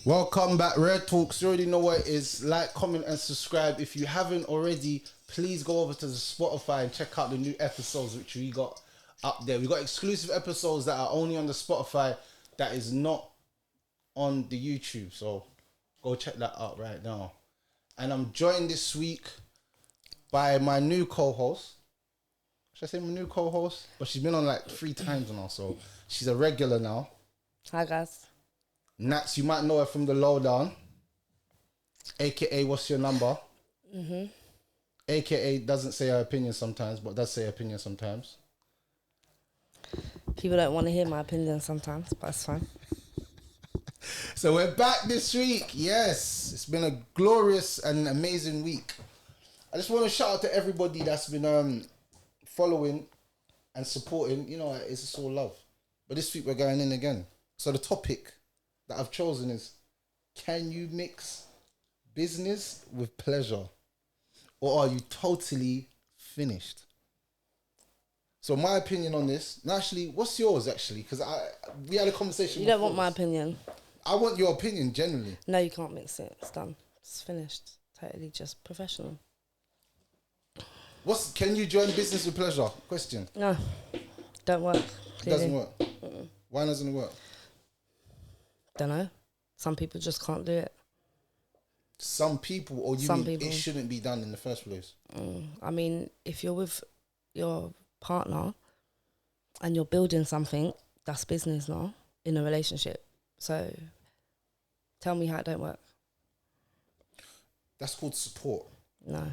Welcome back, Rare Talks. You already know what it is. Like, comment, and subscribe. If you haven't already, please go over to the Spotify and check out the new episodes which we got up there. We got exclusive episodes that are only on the Spotify, that is not on the YouTube. So go check that out right now. And I'm joined this week by my new co-host. Should I say my new co-host? But she's been on like 3 times now, so she's a regular now. Hi guys. Natz, you might know her from the lowdown, aka what's your number? AKA doesn't say her opinion sometimes, but does say her opinion sometimes. People don't want to hear my opinion sometimes, but it's fine. So we're back this week. Yes, it's been a glorious and amazing week. I just want to shout out to everybody that's been following and supporting. You know, it's just all love. But this week we're going in again. So the topic that I've chosen is, can you mix business with pleasure, or are you totally finished? So my opinion on this, and actually, what's yours actually? Because we had a conversation. You don't want my opinion. I want your opinion generally. No, you can't mix it. It's done. It's finished. Totally just professional. Can you join business with pleasure? Question. No, don't work. It doesn't work. Why doesn't it work? Don't know. Some people just can't do it. Some people, or you mean it shouldn't be done in the first place? I mean, if you're with your partner and you're building something, that's business now in a relationship. So tell me how it don't work. That's called support. No,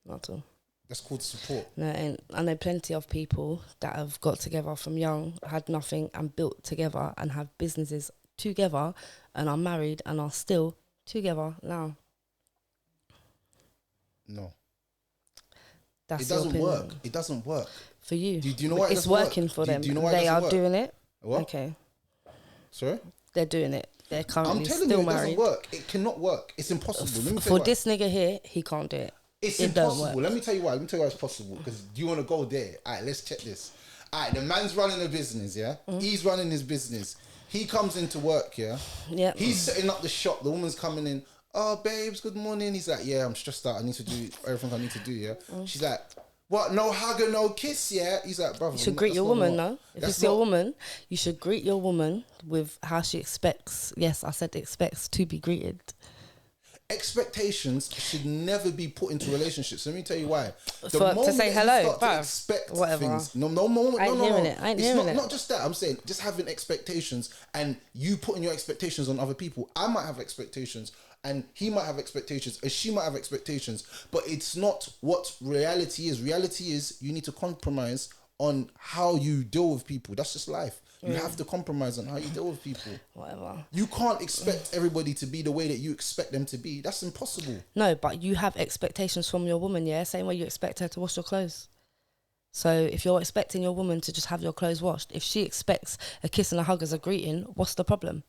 not at all. That's called support. No, and I know plenty of people that have got together from young, had nothing, and built together and have businesses together and are married and are still together now. No. That's it doesn't work. It doesn't work. For you. Do you know why it's working for them? Do you know why they are work? doing it. What? Okay. Sorry? They're doing it. They're currently I'm telling still you, it married. doesn't work. It cannot work. It's impossible. Let me tell For you why. this nigga here, he can't do it. It's impossible. Let me tell you why. Let me tell you why it's possible. Because do you want to go there? All right, let's check this. All right, the man's running a business, yeah? He's running his business. He comes into work, yeah? Yeah. He's setting up the shop. The woman's coming in. Oh, babes, good morning. He's like, yeah, I'm stressed out. I need to do everything I need to do, yeah? She's like, what? No hug and no kiss, yeah? He's like, brother. You should greet your woman, no? If it's your woman, you should greet your woman with how she expects. Yes, I said expects to be greeted. Expectations should never be put into relationships. Let me tell you why. To say hello, to expect whatever. things. No. I ain't hearing it. It's not just that. I'm saying just having expectations and you putting your expectations on other people. I might have expectations and he might have expectations and she might have expectations, but it's not what reality is. Reality is you need to compromise on how you deal with people. That's just life. You have to compromise on how you deal with people. Whatever. You can't expect everybody to be the way that you expect them to be. That's impossible. No, but you have expectations from your woman, yeah? Same way you expect her to wash your clothes. So if you're expecting your woman to just have your clothes washed, if she expects a kiss and a hug as a greeting, what's the problem?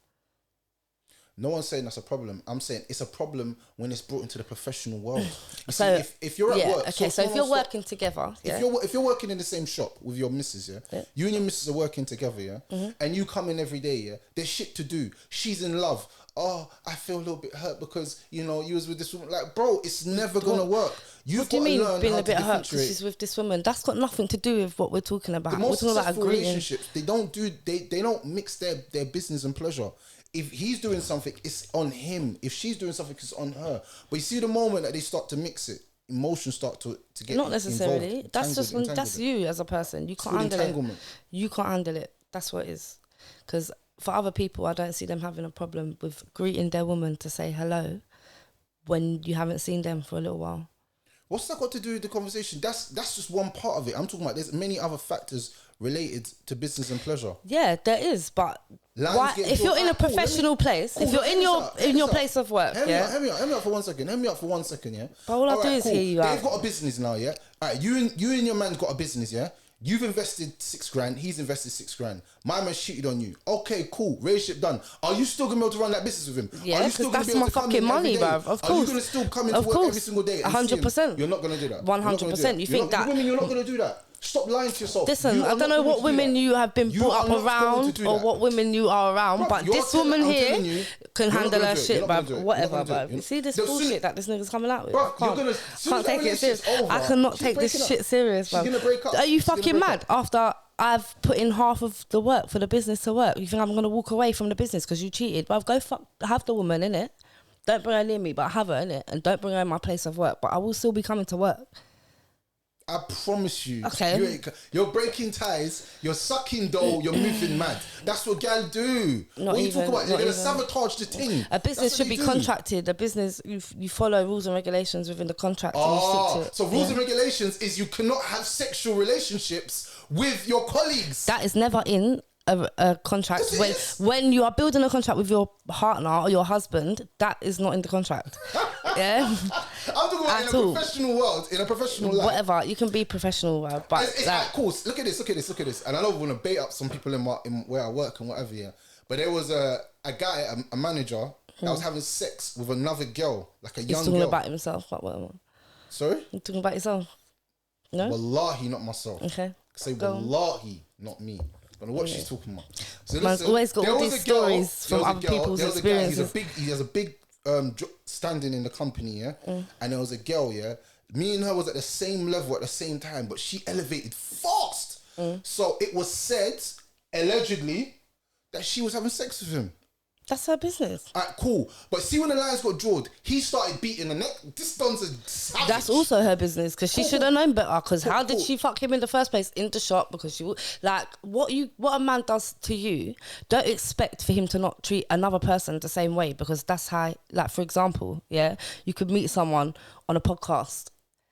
No one's saying that's a problem. I'm saying it's a problem when it's brought into the professional world. So see, if you're at work, okay. So if you're working together, if you're working in the same shop with your missus, yeah, you and your missus are working together, yeah, and you come in every day, yeah, there's shit to do. She's in love. Oh, I feel a little bit hurt because you was with this woman. Like, bro, it's never gonna work. What do you mean being a bit hurt because she's with this woman? That's got nothing to do with what we're talking about. The most successful relationships, they don't mix their business and pleasure. If he's doing something, it's on him. If she's doing something, it's on her. But you see the moment that they start to mix it, emotions start to get not necessarily. Involved, that's just that's you as a person. You can't handle it. You can't handle it. That's what it is. Because for other people, I don't see them having a problem with greeting their woman to say hello when you haven't seen them for a little while. What's that got to do with the conversation? That's just one part of it. I'm talking about there's many other factors related to business and pleasure. Yeah, there is, but why, if you're in a professional place, if you're in your place of work, Hear me out for 1 second. Hear me out for 1 second, yeah. But all I do is hear you out. They've got a business now, yeah. All right, you and your man's got a business, yeah. You've invested $6,000. He's invested $6,000. My man cheated on you. Okay, cool. Relationship done. Are you still gonna be able to run that business with him? Yeah, because that's my fucking money, bruv. Of course. Are you gonna still come into work every single day? 100%. You're not gonna do that. 100%. You think that? Women, you're not gonna do that. Stop lying to yourself. Listen, I don't know what women you have been brought up around or what women you are around, but this woman here can handle her shit, bruv. Whatever, bruv. You see this bullshit that this nigga's coming out with? Can't take it serious. I cannot take this shit serious, bruv. Are you fucking mad? After I've put in half of the work for the business to work, you think I'm gonna walk away from the business because you cheated? Bruv, go fuck, have the woman, innit? Don't bring her near me, but have her, innit? And don't bring her in my place of work, but I will still be coming to work. I promise you. Okay. You're breaking ties, you're sucking dough, you're moving mad. That's what gal do. What you talk about? You're going to sabotage the thing. A business should be contracted. A business, you follow rules and regulations within the contract. And you stick to it. So rules and regulations is you cannot have sexual relationships with your colleagues. That is never in a contract. When you are building a contract with your partner or your husband, that is not in the contract. Yeah, I'm talking about in a professional world, in a professional life. Whatever, you can be professional, but it's like, cool. Look at this. And I don't want to bait up some people in where I work and whatever. Yeah, but there was a guy, a manager, that was having sex with another girl, like a young girl. He's talking about himself, but whatever. Sorry, you're talking about yourself. No, wallahi, not myself. Okay, say wallahi, not me. I don't know what she's talking about. So man's always got all these stories from other people's experiences. He has a big standing in the company, yeah. And there was a girl, yeah. Me and her was at the same level at the same time, but she elevated fast. So it was said, allegedly, that she was having sex with him. That's her business. Alright, cool. But see when the lines got drawn, he started beating the neck. This don's a savage. That's also her business because she should have known better. Because how did she fuck him in the first place in the shop? Because she like what a man does to you. Don't expect for him to not treat another person the same way because that's how. Like for example, yeah, you could meet someone on a podcast,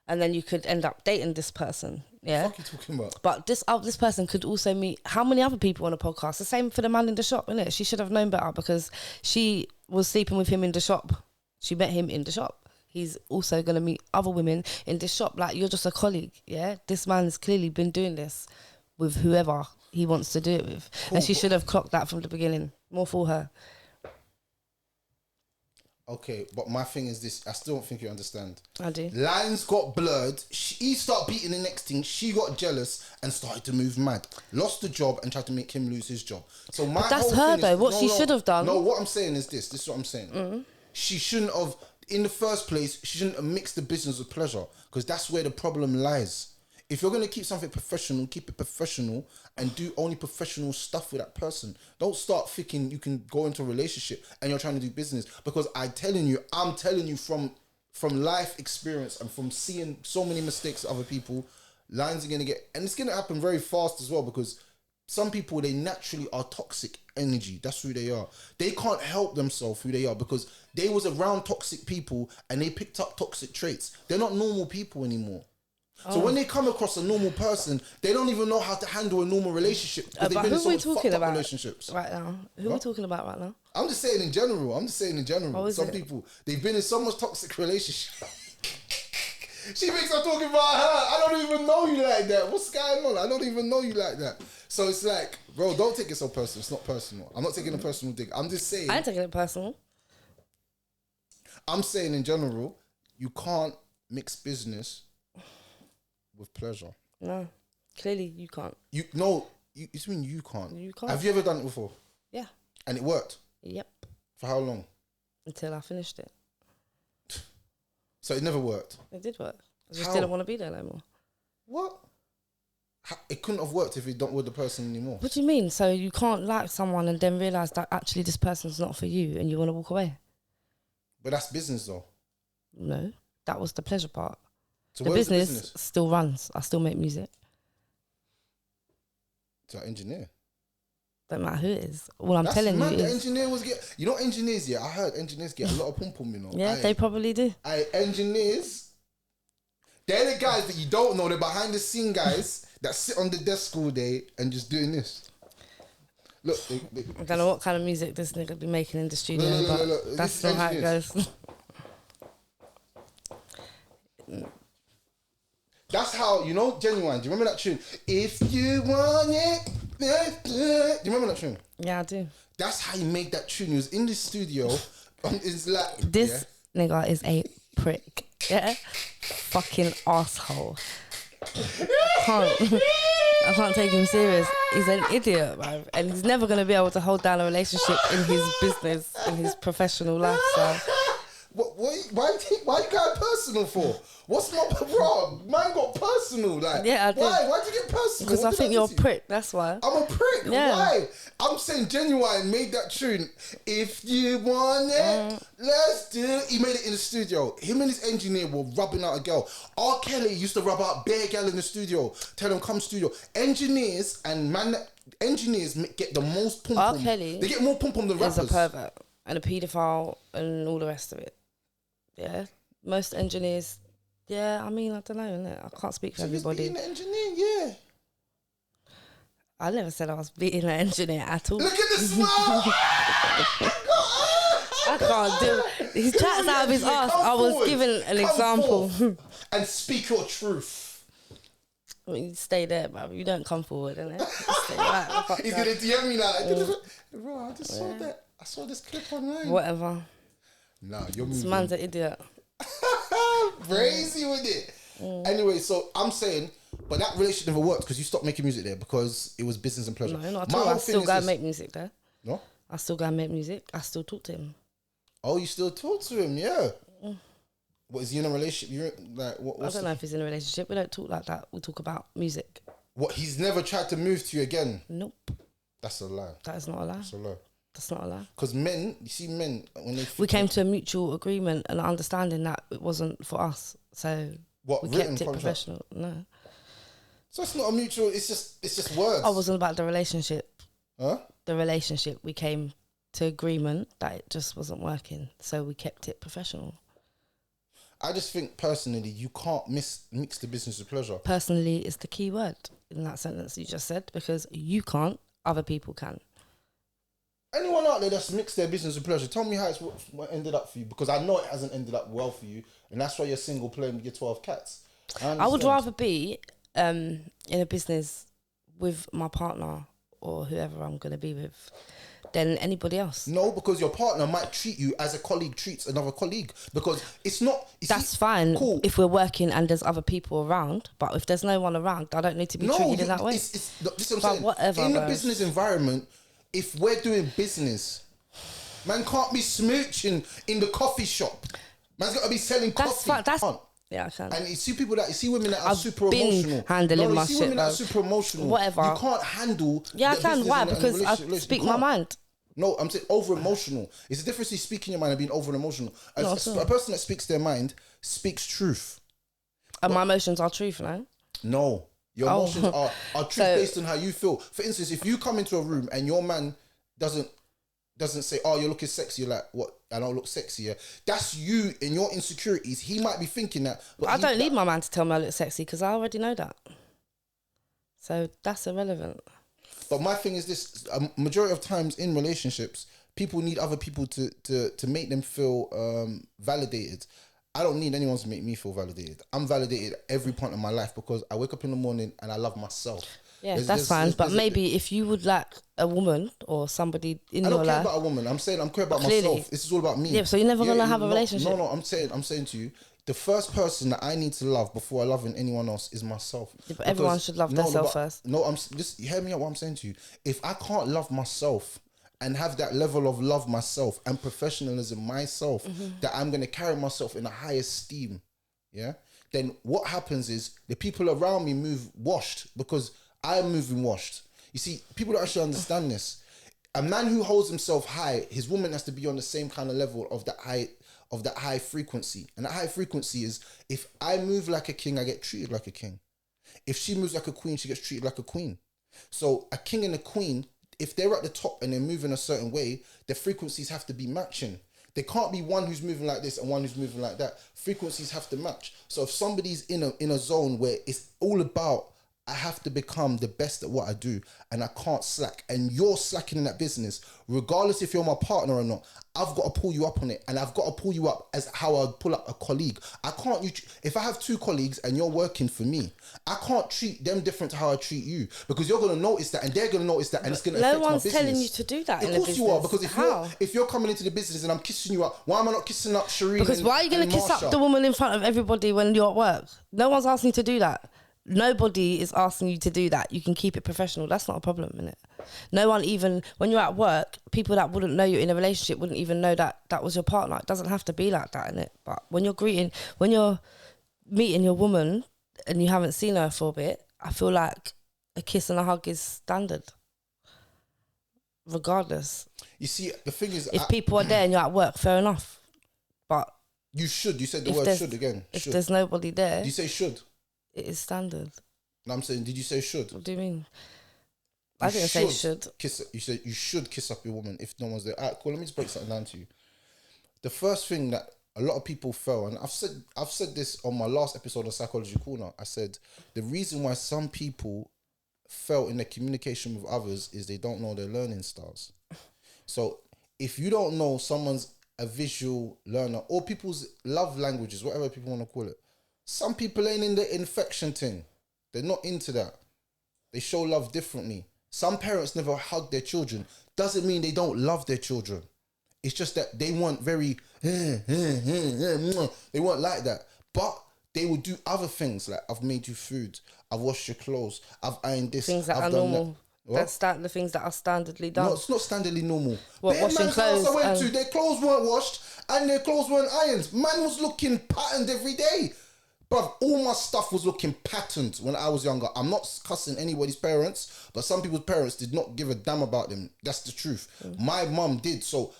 and then you could end up dating this person. Yeah. What the fuck are you talking about? But this person could also meet how many other people on a podcast? The same for the man in the shop, innit? She should have known better because she was sleeping with him in the shop. She met him in the shop. He's also going to meet other women in this shop. Like, you're just a colleague, yeah? This man's clearly been doing this with whoever he wants to do it with. Cool. And she should have clocked that from the beginning. More for her. Okay, but my thing is this. I still don't think you understand. I do. Lines got blurred. He started beating the next thing. She got jealous and started to move mad. Lost the job and tried to make him lose his job. So my that's her though. What she should have done. No, what I'm saying is this. This is what I'm saying. She shouldn't have, in the first place, she shouldn't have mixed the business with pleasure because that's where the problem lies. If you're going to keep something professional, keep it professional and do only professional stuff with that person. Don't start thinking you can go into a relationship and you're trying to do business because I'm telling you from life experience and from seeing so many mistakes of other people, lines are going to get, and it's going to happen very fast as well because some people, they naturally are toxic energy. That's who they are. They can't help themselves who they are because they was around toxic people and they picked up toxic traits. They're not normal people anymore. So when they come across a normal person, they don't even know how to handle a normal relationship. But who are we talking about relationships right now? Who are we talking about right now? I'm just saying in general. Some people, they've been in so much toxic relationship. She thinks I'm talking about her. I don't even know you like that. What's going on? I don't even know you like that. So it's like, bro, don't take it so personal. It's not personal. I'm not taking a personal dig. I'm just saying. I ain't taking it personal. I'm saying in general, you can't mix business with pleasure. No, clearly you can't. It's mean you can't. You can't. Have you ever done it before? Yeah. And it worked? Yep. For how long? Until I finished it. So it never worked? It did work. I just didn't want to be there no more. What? It couldn't have worked if you don't with the person anymore. What do you mean? So you can't like someone and then realise that actually this person's not for you and you want to walk away? But that's business though. No, that was the pleasure part. So the business still runs. I still make music. So engineer. Don't matter who it is. All I'm telling you is... engineer was engineers, yeah, I heard engineers get a lot of pum-pum, you know. Yeah, they probably do. Engineers, they're the guys that you don't know. They're behind the scene guys that sit on the desk all day and just doing this. Look. I don't know what kind of music this nigga be making in the studio, but that's not how it goes. That's how, Genuine. Do you remember that tune? If you want it. Do you remember that tune? Yeah, I do. That's how he made that tune. He was in the studio. It's like this nigga is a prick. Yeah, fucking asshole. I can't take him serious. He's an idiot, man. And he's never going to be able to hold down a relationship in his business, in his professional life. So. Why you got personal for? What's my wrong? Mine got personal. Like, yeah, I did. Why'd you get personal? Because I think you're a prick, that's why. I'm a prick? Yeah. Why? I'm saying Genuine made that tune. If you want it, let's do it. He made it in the studio. Him and his engineer were rubbing out a girl. R. Kelly used to rub out bare girl in the studio. Tell them, come studio. Engineers get the most pum pum. R. Kelly, they get more pum pum than rappers. He's a pervert and a paedophile and all the rest of it. Yeah. Most engineers... Yeah, I mean, I don't know, innit? I can't speak for everybody. Being an engineer, yeah. I never said I was being an engineer at all. Look at the smile! I can't do it. He chats out of his ass. I was giving an example. And speak your truth. I mean, you stay there, bro. You don't come forward, innit? Stay right. He's going to DM me now. Bro, I just saw that. I saw this clip online. Whatever. Nah, you're moving. This man's an idiot. Crazy with it. Anyway, so I'm saying, but that relationship never worked because you stopped making music there because it was business and pleasure. No, not at all. I still go and make music there. No? I still go and make music. I still talk to him. Oh, you still talk to him? Yeah. What, is he in a relationship? You're like, I don't know if he's in a relationship. We don't talk like that. We talk about music. What, he's never tried to move to you again? Nope. That's a lie. That is not a lie. That's a lie. That's not a lie. Because men, you see men, when they... We came to a mutual agreement and understanding that it wasn't for us. So what, we written kept it contract? professional. No. So it's not a mutual, it's just words. I wasn't about the relationship. Huh? The relationship, we came to agreement that it just wasn't working. So we kept it professional. I just think personally, you can't mix the business with pleasure. Personally is the key word in that sentence you just said, because you can't, other people can. Anyone out there that's mixed their business with pleasure, tell me how what ended up for you, because I know it hasn't ended up well for you, and that's why you're single playing with your 12 cats. I would rather be in a business with my partner or whoever I'm going to be with than anybody else. No, because your partner might treat you as a colleague treats another colleague, because it's not... That's fine cool. If we're working and there's other people around, but if there's no one around, I don't need to be treated in that way. This is what I'm saying. Whatever, in the business environment, if we're doing business, man can't be smooching in the coffee shop. Man's got to be selling coffee. Yeah, I can. And you see women that are super emotional. Handling my shit. You see women that are super emotional. Whatever. You can't handle. Yeah, I can. Why? Because I speak my mind. No, I'm saying over emotional. It's the difference between speaking your mind and being over emotional. A person that speaks their mind speaks truth. And my emotions are truth, no? No. Your emotions are truth based on how you feel. For instance, if you come into a room and your man doesn't say, "Oh, you're looking sexy," you're like, "What? I don't look sexy." Yeah, that's you in your insecurities. He might be thinking that, but I don't need my man to tell me I look sexy because I already know that. So that's irrelevant. But my thing is this: a majority of times in relationships, people need other people to make them feel validated. I don't need anyone to make me feel validated. I'm validated every point of my life because I wake up in the morning and I love myself. Yeah, that's fine. But maybe if you would like a woman or somebody in your life... I don't care about a woman. I'm saying I'm care about myself. This is all about me. Yeah, so you're never going to have a relationship. No, I'm saying to you, the first person that I need to love before I love anyone else is myself. Yeah, but everyone should love themselves first. No, just hear me out what I'm saying to you. If I can't love myself and have that level of love myself and professionalism myself, that I'm going to carry myself in a high esteem, yeah, then what happens is the people around me move washed because I'm moving washed. You see, people don't actually understand this. A man who holds himself high, his woman has to be on the same kind of level of that high frequency. And that high frequency is, if I move like a king, I get treated like a king. If she moves like a queen, she gets treated like a queen. So a king and a queen, if they're at the top and they're moving a certain way, the frequencies have to be matching. There can't be one who's moving like this and one who's moving like that. Frequencies have to match. So if somebody's in a zone where it's all about, I have to become the best at what I do and I can't slack, and you're slacking in that business, regardless if you're my partner or not, I've got to pull you up on it, and I've got to pull you up as how I'd pull up a colleague. I can't, if I have two colleagues and you're working for me, I can't treat them different to how I treat you, because you're going to notice that and they're going to notice that, and it's going to affect my business. No one's telling you to do that. Of course you are, because if you're coming into the business and I'm kissing you up, why am I not kissing up Shireen? Because why are you going to kiss up the woman in front of everybody when you're at work? No one's asking you to do that. Nobody is asking you to do that. You can keep it professional. That's not a problem, innit? No one even, when you're at work, people that wouldn't know you're in a relationship wouldn't even know that that was your partner. It doesn't have to be like that, innit? But when you're meeting your woman and you haven't seen her for a bit, I feel like a kiss and a hug is standard. Regardless. You see, the thing is... If people are there and you're at work, fair enough. But... You said the word should again. If there's nobody there... Did you say should? It is standard. No, I'm saying, did you say should? What do you mean? I didn't say should. You said you should kiss up your woman if no one's there. Alright, cool. Let me just break something down to you. The first thing that a lot of people fell, and I've said this on my last episode of Psychology Corner. I said the reason why some people fell in their communication with others is they don't know their learning styles. So if you don't know someone's a visual learner or people's love languages, whatever people want to call it, some people ain't in the infection thing. They're not into that. They show love differently. Some parents never hug their children. Doesn't mean they don't love their children. It's just that they weren't very, they weren't like that. But they will do other things like, I've made you food, I've washed your clothes, I've ironed this. Things that I've are done normal. That's the things that are standardly done. No, it's not standardly normal. What, washing clothes? I went to, their clothes weren't washed and their clothes weren't ironed. Man was looking patterned every day. But all my stuff was looking patterned when I was younger. I'm not cussing anybody's parents, but some people's parents did not give a damn about them. That's the truth. My mum did. So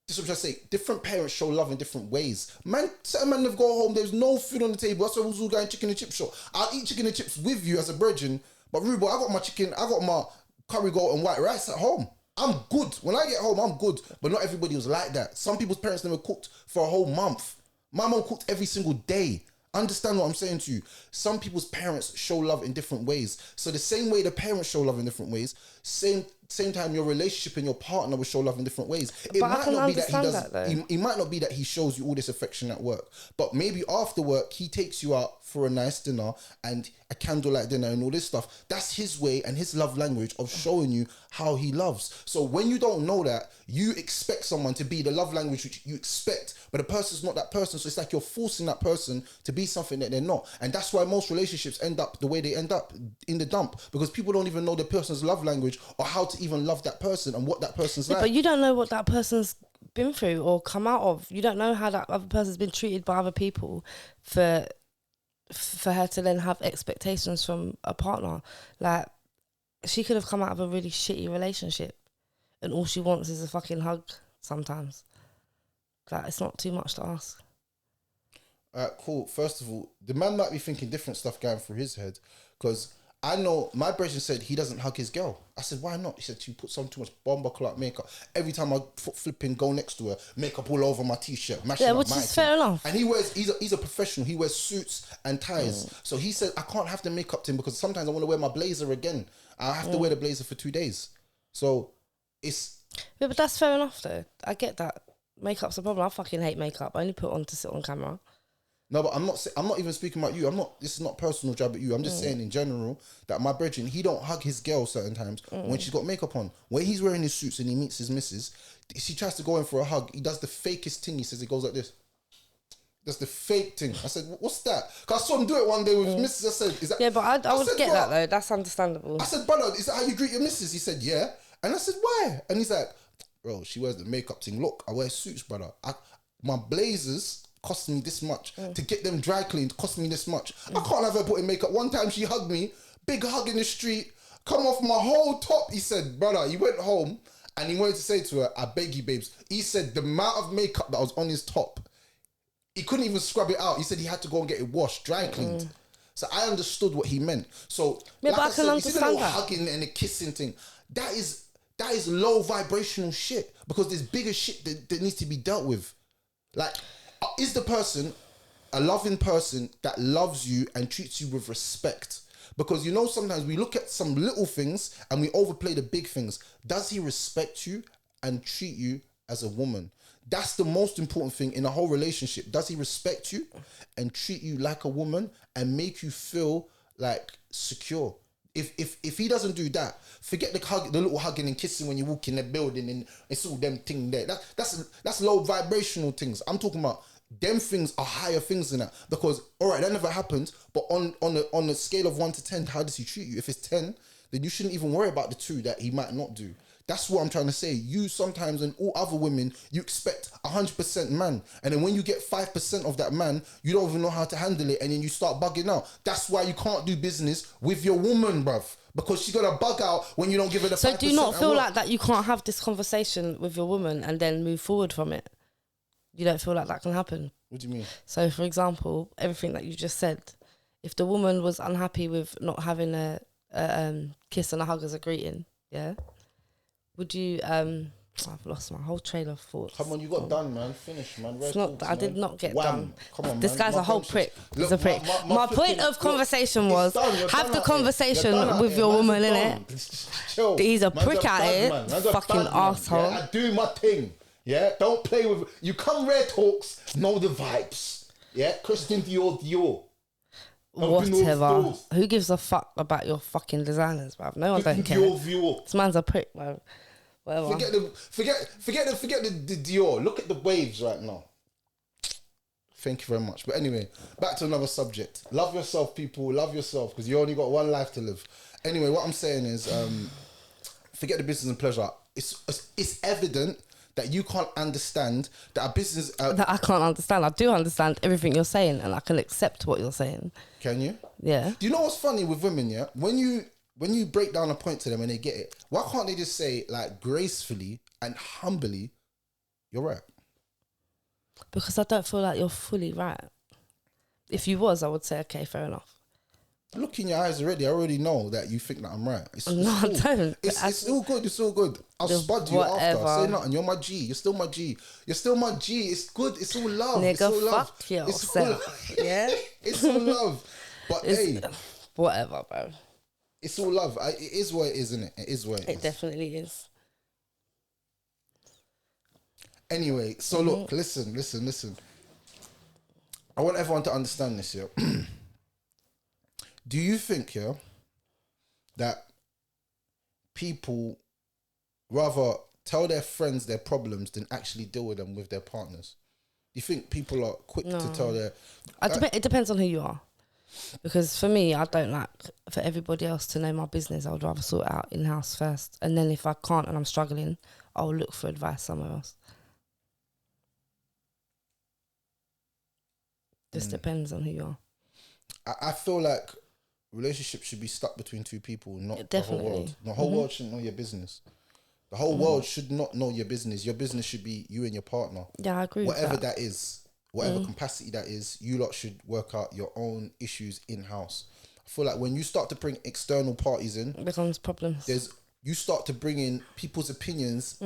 this is what I say. Different parents show love in different ways. Man, certain men never go home. There's no food on the table. That's why we're all going chicken and chip shop. I'll eat chicken and chips with you as a virgin. But Rubo, I got my chicken. I got my curry goat and white rice at home. I'm good. When I get home, I'm good. But not everybody was like that. Some people's parents never cooked for a whole month. My mum cooked every single day. Understand what I'm saying to you? Some people's parents show love in different ways. So the same way the parents show love in different ways, same time your relationship and your partner will show love in different ways. It might not be that he does. It might not be that he shows you all this affection at work, but maybe after work he takes you out for a nice dinner and a candlelight dinner and all this stuff. That's his way and his love language of showing you how he loves. So when you don't know that, you expect someone to be the love language which you expect, but the person's not that person. So it's like you're forcing that person to be something that they're not. And that's why most relationships end up the way they end up, in the dump, because people don't even know the person's love language or how to even love that person and what that person's like. But you don't know what that person's been through or come out of. You don't know how that other person's been treated by other people for her to then have expectations from a partner. Like, she could have come out of a really shitty relationship and all she wants is a fucking hug sometimes. Like, it's not too much to ask. Cool. First of all, the man might be thinking different stuff going through his head, because I know my brother said he doesn't hug his girl. I said, why not? He said, she put some too much bomber clock makeup. Every time I flipping go next to her, makeup all over my t-shirt, mashing up which my is fair enough. And he's a professional. He wears suits and ties. So he said, I can't have the makeup to him because sometimes I want to wear my blazer again. I have to wear the blazer for 2 days. So it's... Yeah, but that's fair enough though. I get that. Makeup's a problem. I fucking hate makeup. I only put it on to sit on camera. No, but I'm not even speaking about you. This is not personal jab at you. I'm just saying in general that my brethren, he don't hug his girl certain times when she's got makeup on. When he's wearing his suits and he meets his missus, she tries to go in for a hug. He does the fakest thing. He says it goes like this. That's the fake thing. I said, what's that? Because I saw him do it one day with his missus. I said, is that... Yeah, but I would get that though. That's understandable. I said, brother, is that how you greet your missus? He said, yeah. And I said, why? And he's like, bro, she wears the makeup thing. Look, I wear suits, brother. My blazers cost me this much. To get them dry cleaned cost me this much. I can't have her putting makeup. One time she hugged me, big hug in the street, come off my whole top. He said, brother, he went home and he wanted to say to her, I beg you, babes. He said the amount of makeup that was on his top, he couldn't even scrub it out. He said he had to go and get it washed, dry cleaned. So I understood what he meant. So yeah, like but I can understand you see the little that. hugging and the kissing thing. That is low vibrational shit, because there's bigger shit that needs to be dealt with. Like, is the person a loving person that loves you and treats you with respect? Because you know, sometimes we look at some little things and we overplay the big things. Does he respect you and treat you as a woman? That's the most important thing in a whole relationship. Does he respect you and treat you like a woman and make you feel like secure? If he doesn't do that, forget the little hugging and kissing when you walk in the building and it's all them thing there. That's low vibrational things. I'm talking about them things are higher things than that. Because, all right, that never happened, but on a scale of 1 to 10, how does he treat you? If it's 10, then you shouldn't even worry about the 2 that he might not do. That's what I'm trying to say. You sometimes, and all other women, you expect 100% man. And then when you get 5% of that man, you don't even know how to handle it. And then you start bugging out. That's why you can't do business with your woman, bruv. Because she's going to bug out when you don't give her the 5%. So do you not feel like that you can't have this conversation with your woman and then move forward from it? You don't feel like that can happen? What do you mean? So, for example, everything that you just said, if the woman was unhappy with not having a kiss and a hug as a greeting, yeah? Would you, I've lost my whole train of thoughts. Come on, you got done, man. Finish, man. It's not, I did not get done. Come on, this man. guy's a whole prick. He's a prick. My point of conversation was, have the conversation with your woman, innit? He's a prick out here. Fucking asshole. Yeah, I do my thing. Yeah, don't play with... You come Rare Talks, know the vibes. Yeah, Christian Dior. Whatever. Who gives a fuck about your fucking designers, bruv? No one don't care. This man's a prick, bruv. Whatever. Forget the Dior. Look at the waves right now. Thank you very much. But anyway, back to another subject. Love yourself, people. Love yourself, because you only got one life to live. Anyway, what I'm saying is, forget the business and pleasure. It's evident that you can't understand that a business... that I can't understand. I do understand everything you're saying, and I can accept what you're saying. Can you? Yeah. Do you know what's funny with women, yeah? When you break down a point to them and they get it, why can't they just say, like, gracefully and humbly, you're right? Because I don't feel like you're fully right. If you was, I would say, okay, fair enough. Look in your eyes already. I already know that you think that I'm right. No, I don't. It's all good. It's all good. I'll spud you after. Say nothing. You're my G. You're still my G. You're still my G. It's good. It's all love. Nigga, it's all love. fuck yourself. Yeah? It's all love. But hey. Whatever, bro. It's all love. It is what it is, isn't it? It is what it is. It definitely is. Anyway, so look, listen. I want everyone to understand this, yeah? Do you think, yeah, that people rather tell their friends their problems than actually deal with them with their partners? Do you think people are quick to tell their... It depends on who you are. Because for me, I don't like for everybody else to know my business. I would rather sort it out in-house first. And then if I can't and I'm struggling, I'll look for advice somewhere else. Just depends on who you are. I feel like relationships should be stuck between two people, not the whole world. The whole world shouldn't know your business. The whole world should not know your business. Your business should be you and your partner. Yeah, I agree whatever with that is, whatever capacity that is, you lot should work out your own issues in-house. I feel like when you start to bring external parties in, it becomes problems. You start to bring in people's opinions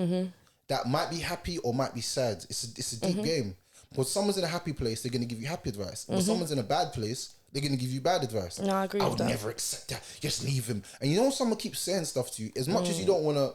that might be happy or might be sad. It's a deep game. Because someone's in a happy place, they're going to give you happy advice. But someone's in a bad place, they're going to give you bad advice. No, I agree with that. I would never accept that. Just leave him. And you know, someone keeps saying stuff to you. As much as you don't want to,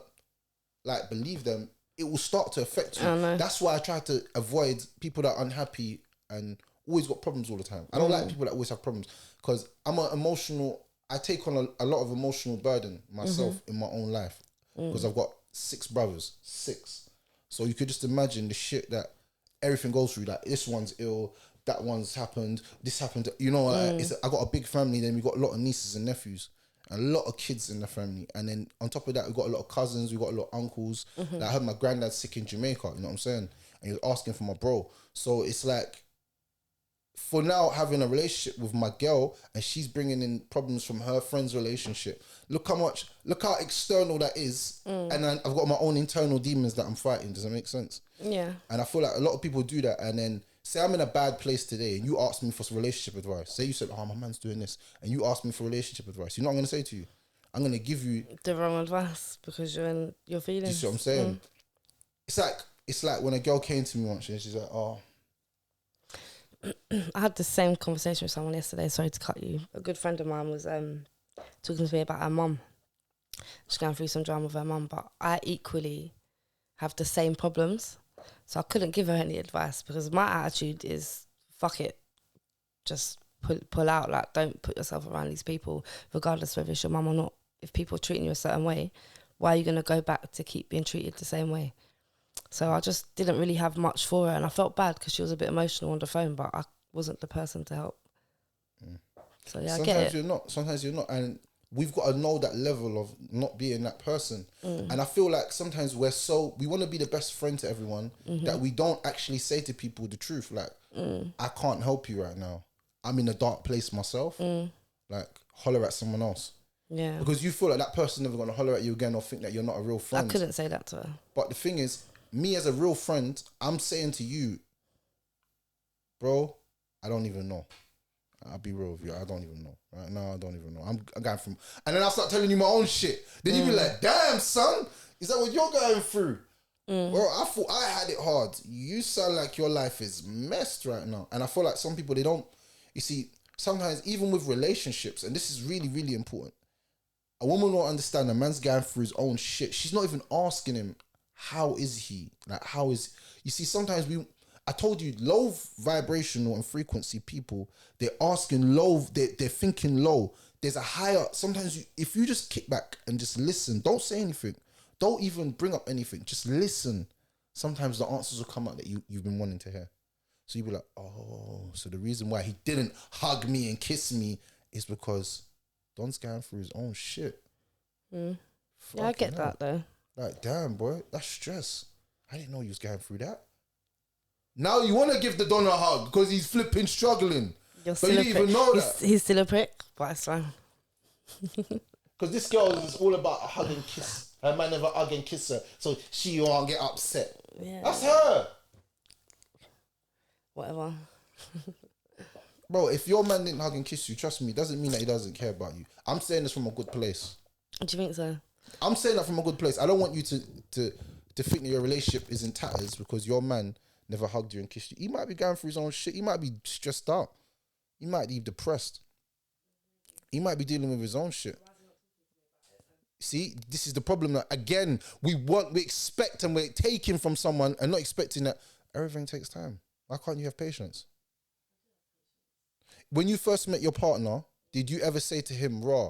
like, believe them, it will start to affect you. That's why I try to avoid people that are unhappy and always got problems all the time. I don't like people that always have problems because I'm an emotional... I take on a lot of emotional burden myself in my own life because I've got 6 brothers. 6. So you could just imagine the shit that everything goes through. Like, this one's ill, that one's happened, this happened. You know, I got a big family. Then we got a lot of nieces and nephews, a lot of kids in the family, and then on top of that, we got a lot of cousins. We got a lot of uncles. Like, I heard my granddad's sick in Jamaica. You know what I'm saying? And he was asking for my bro. So it's like, for now, having a relationship with my girl, and she's bringing in problems from her friend's relationship. Look how external that is, and then I've got my own internal demons that I'm fighting. Does that make sense? Yeah. And I feel like a lot of people do that, and then say I'm in a bad place today, and you ask me for some relationship advice. Say you said, "Oh, my man's doing this," and you ask me for relationship advice. You know what I'm going to say to you? I'm going to give you the wrong advice because you're in your feelings. You see what I'm saying? It's like when a girl came to me once, and she's like, "Oh." I had the same conversation with someone yesterday. Sorry to cut you. A good friend of mine was talking to me about her mum. She's going through some drama with her mum, but I equally have the same problems. So I couldn't give her any advice because my attitude is, fuck it. Just pull out. Like, don't put yourself around these people, regardless whether it's your mum or not. If people are treating you a certain way, why are you going to go back to keep being treated the same way? So I just didn't really have much for her, and I felt bad because she was a bit emotional on the phone, but I wasn't the person to help. So yeah, I get it. Sometimes you're not, and we've got to know that level of not being that person. And I feel like sometimes we want to be the best friend to everyone that we don't actually say to people the truth. Like, I can't help you right now. I'm in a dark place myself. Like, holler at someone else. Yeah. Because you feel like that person's never going to holler at you again or think that you're not a real friend. I couldn't say that to her. But the thing is, me as a real friend, I'm saying to you, bro, I don't even know. I'll be real with you. I don't even know. Right now, I don't even know. I'm going from... And then I'll start telling you my own shit. Then you be like, damn, son, is that what you're going through? Well, I thought I had it hard. You sound like your life is messed right now. And I feel like some people, they don't... You see, sometimes even with relationships, and this is really, really important, a woman won't understand a man's going through his own shit. She's not even asking him, how is he? Like, how is... You see, sometimes I told you, low vibrational and frequency people, they're asking low, they're thinking low. There's a higher, sometimes if you just kick back and just listen, don't say anything, don't even bring up anything, just listen. Sometimes the answers will come out that you've been wanting to hear. So you'll be like, oh, so the reason why he didn't hug me and kiss me is because Don's going through his own shit. Yeah, I get that though. Like, damn, boy, that's stress. I didn't know you was going through that. Now you want to give the Don a hug because he's flipping struggling. But you didn't even know that. He's still a prick, but it's fine. Because this girl is all about a hug and kiss. Her man never hug and kiss her, so she won't get upset. Yeah. That's her. Whatever. Bro, if your man didn't hug and kiss you, trust me, it doesn't mean that he doesn't care about you. I'm saying this from a good place. Do you think so? I'm saying that from a good place. I don't want you to think that your relationship is in tatters because your man never hugged you and kissed you. He might be going through his own shit. He might be stressed out. He might be depressed. He might be dealing with his own shit. See, this is the problem that, again, we expect and we're taking from someone and not expecting that everything takes time. Why can't you have patience? When you first met your partner, did you ever say to him, raw,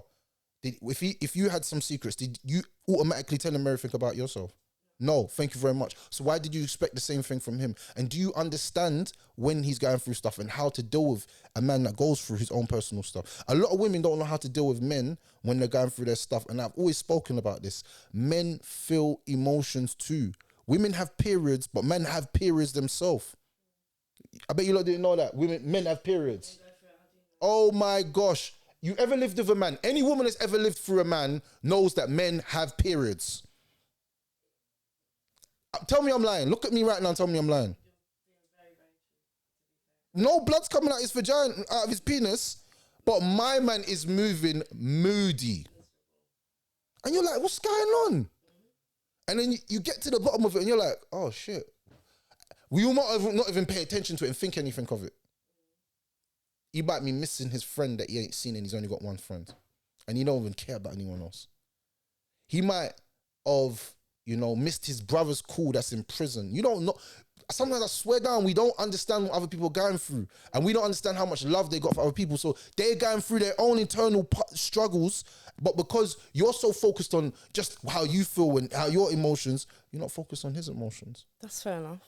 if you had some secrets, did you automatically tell him everything about yourself? No, thank you very much. So why did you expect the same thing from him? And do you understand when he's going through stuff and how to deal with a man that goes through his own personal stuff? A lot of women don't know how to deal with men when they're going through their stuff. And I've always spoken about this. Men feel emotions too. Women have periods, but men have periods themselves. I bet you lot didn't know that. Men have periods. Oh my gosh. You ever lived with a man? Any woman that's ever lived through a man knows that men have periods. Tell me I'm lying. Look at me right now and tell me I'm lying. No blood's coming out his vagina, out of his penis, but my man is moving moody. And you're like, what's going on? And then you get to the bottom of it and you're like, oh shit. We all might not even pay attention to it and think anything of it. He might be missing his friend that he ain't seen and he's only got one friend. And he don't even care about anyone else. He might have, missed his brother's call that's in prison. You don't know. Sometimes I swear down, we don't understand what other people are going through. And we don't understand how much love they got for other people. So they're going through their own internal struggles. But because you're so focused on just how you feel and how your emotions, you're not focused on his emotions. That's fair enough.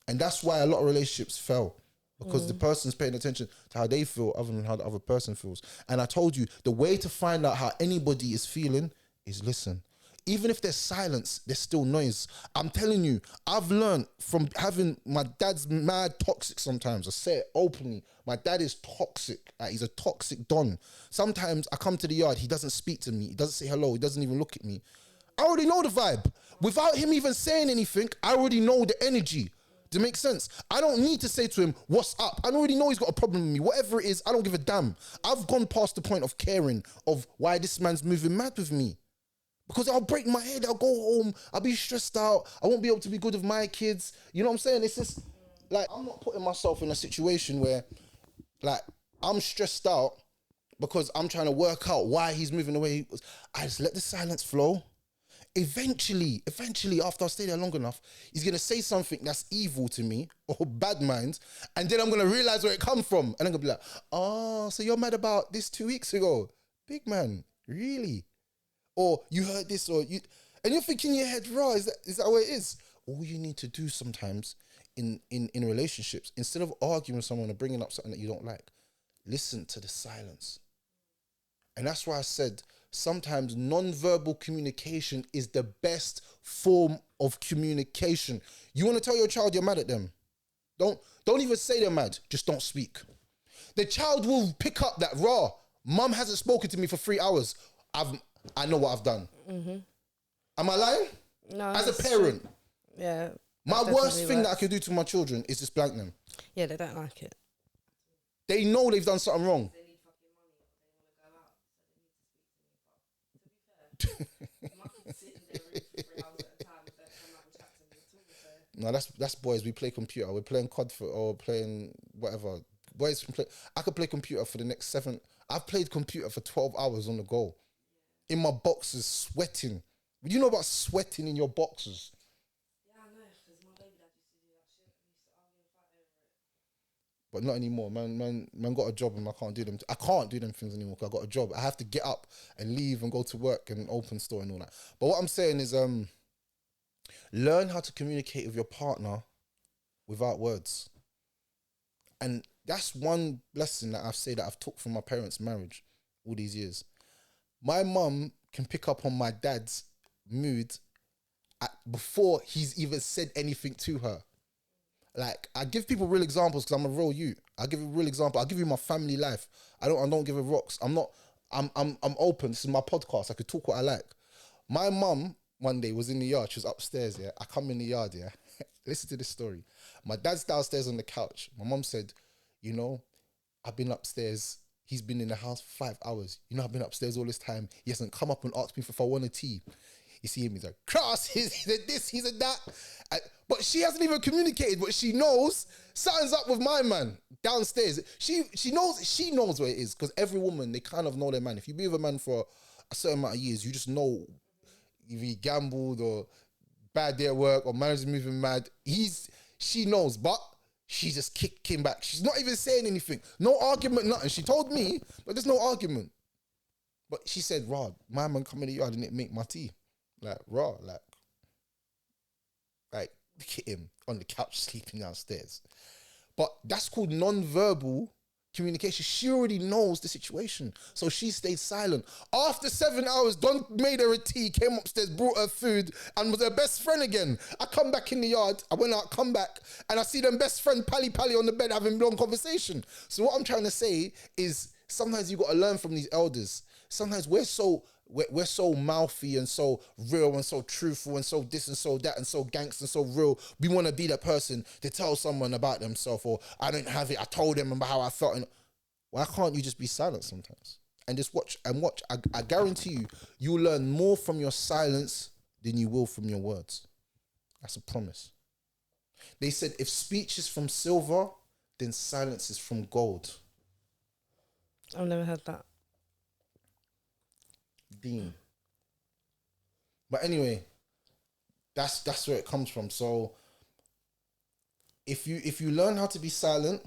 And that's why a lot of relationships fail. Because the person's paying attention to how they feel other than how the other person feels. And I told you, the way to find out how anybody is feeling is listen. Even if there's silence, there's still noise. I'm telling you, I've learned from having my dad's mad toxic sometimes. I say it openly. My dad is toxic. He's a toxic don. Sometimes I come to the yard, he doesn't speak to me. He doesn't say hello. He doesn't even look at me. I already know the vibe. Without him even saying anything, I already know the energy. Does it make sense? I don't need to say to him, what's up? I already know he's got a problem with me. Whatever it is, I don't give a damn. I've gone past the point of caring of why this man's moving mad with me. Because I'll break my head, I'll go home, I'll be stressed out, I won't be able to be good with my kids. You know what I'm saying? It's just, like, I'm not putting myself in a situation where, like, I'm stressed out because I'm trying to work out why he's moving the way he was. I just let the silence flow. Eventually, after I stay there long enough, he's going to say something that's evil to me or bad minds, and then I'm going to realize where it comes from. And I'm going to be like, oh, so you're mad about this 2 weeks ago? Big man, really? Or you heard this, or you, and you're thinking in your head, raw, is that what it is? all you need to do sometimes in relationships, instead of arguing with someone or bringing up something that you don't like, listen to the silence. And that's why I said sometimes non-verbal communication is the best form of communication. You want to tell your child you're mad at them? Don't even say they're mad. Just don't speak. The child will pick up that raw. Mum hasn't spoken to me for 3 hours. I know what I've done. Mm-hmm. Am I lying? No. As a parent. True. Yeah. My worst thing that I could do to my children is just blank them. Yeah, they don't like it. They know they've done something wrong. They need fucking money or they want to go out, so they need to speak to me. But to be fair, my kids sit in their room for 3 hours at a time if they come out and chat to me at all. So. No, that's boys. We play computer. We're playing COD or playing whatever. Boys can play. I could play computer for the next 7. I've played computer for 12 hours on the go. In my boxes, sweating. You know about sweating in your boxes? Yeah, I know, because my baby dad used to do that shit. He used to argue and fight over it. But not anymore. Man got a job and I can't do them. I can't do them things anymore because I got a job. I have to get up and leave and go to work and open store and all that. But what I'm saying is, learn how to communicate with your partner without words. And that's one blessing that I've took from my parents' marriage all these years. My mum can pick up on my dad's mood before he's even said anything to her. Like, I give people real examples because I'm a real you. I give a real example. I give you my family life. I don't give a rocks. I'm open. This is my podcast. I could talk what I like. My mum one day was in the yard. She was upstairs, yeah. I come in the yard, yeah. Listen to this story. My dad's downstairs on the couch. My mum said, you know, I've been upstairs. He's been in the house for 5 hours. You know, I've been upstairs all this time. He hasn't come up and asked me if I want a tea. You see him, he's like, cross, he's a this, he's a that. But she hasn't even communicated, but she knows something's up with my man downstairs. She knows what it is, because every woman, they kind of know their man. If you be with a man for a certain amount of years, you just know if he gambled or bad day at work or managed moving mad. She knows, but she just came back. She's not even saying anything. No argument, nothing. She told me, but there's no argument. But she said, Rod, my man come in the yard and didn't make my tea. Like, raw, like, look at him on the couch sleeping downstairs. But that's called non-verbal communication. She already knows the situation. So she stayed silent. After 7 hours, Don made her a tea, came upstairs, brought her food, and was her best friend again. I come back in the yard, I went out, come back, and I see them best friend pally on the bed having long conversation. So what I'm trying to say is sometimes you got to learn from these elders. Sometimes we're so mouthy and so real and so truthful and so this and so that and so gangster and so real. We want to be that person to tell someone about themselves, or I don't have it, I told them about how I felt. And why can't you just be silent sometimes and just watch? I guarantee you'll learn more from your silence than you will from your words. That's a promise. They said if speech is from silver, then silence is from gold. I've never heard that. Dean. But anyway, that's where it comes from. So if you learn how to be silent,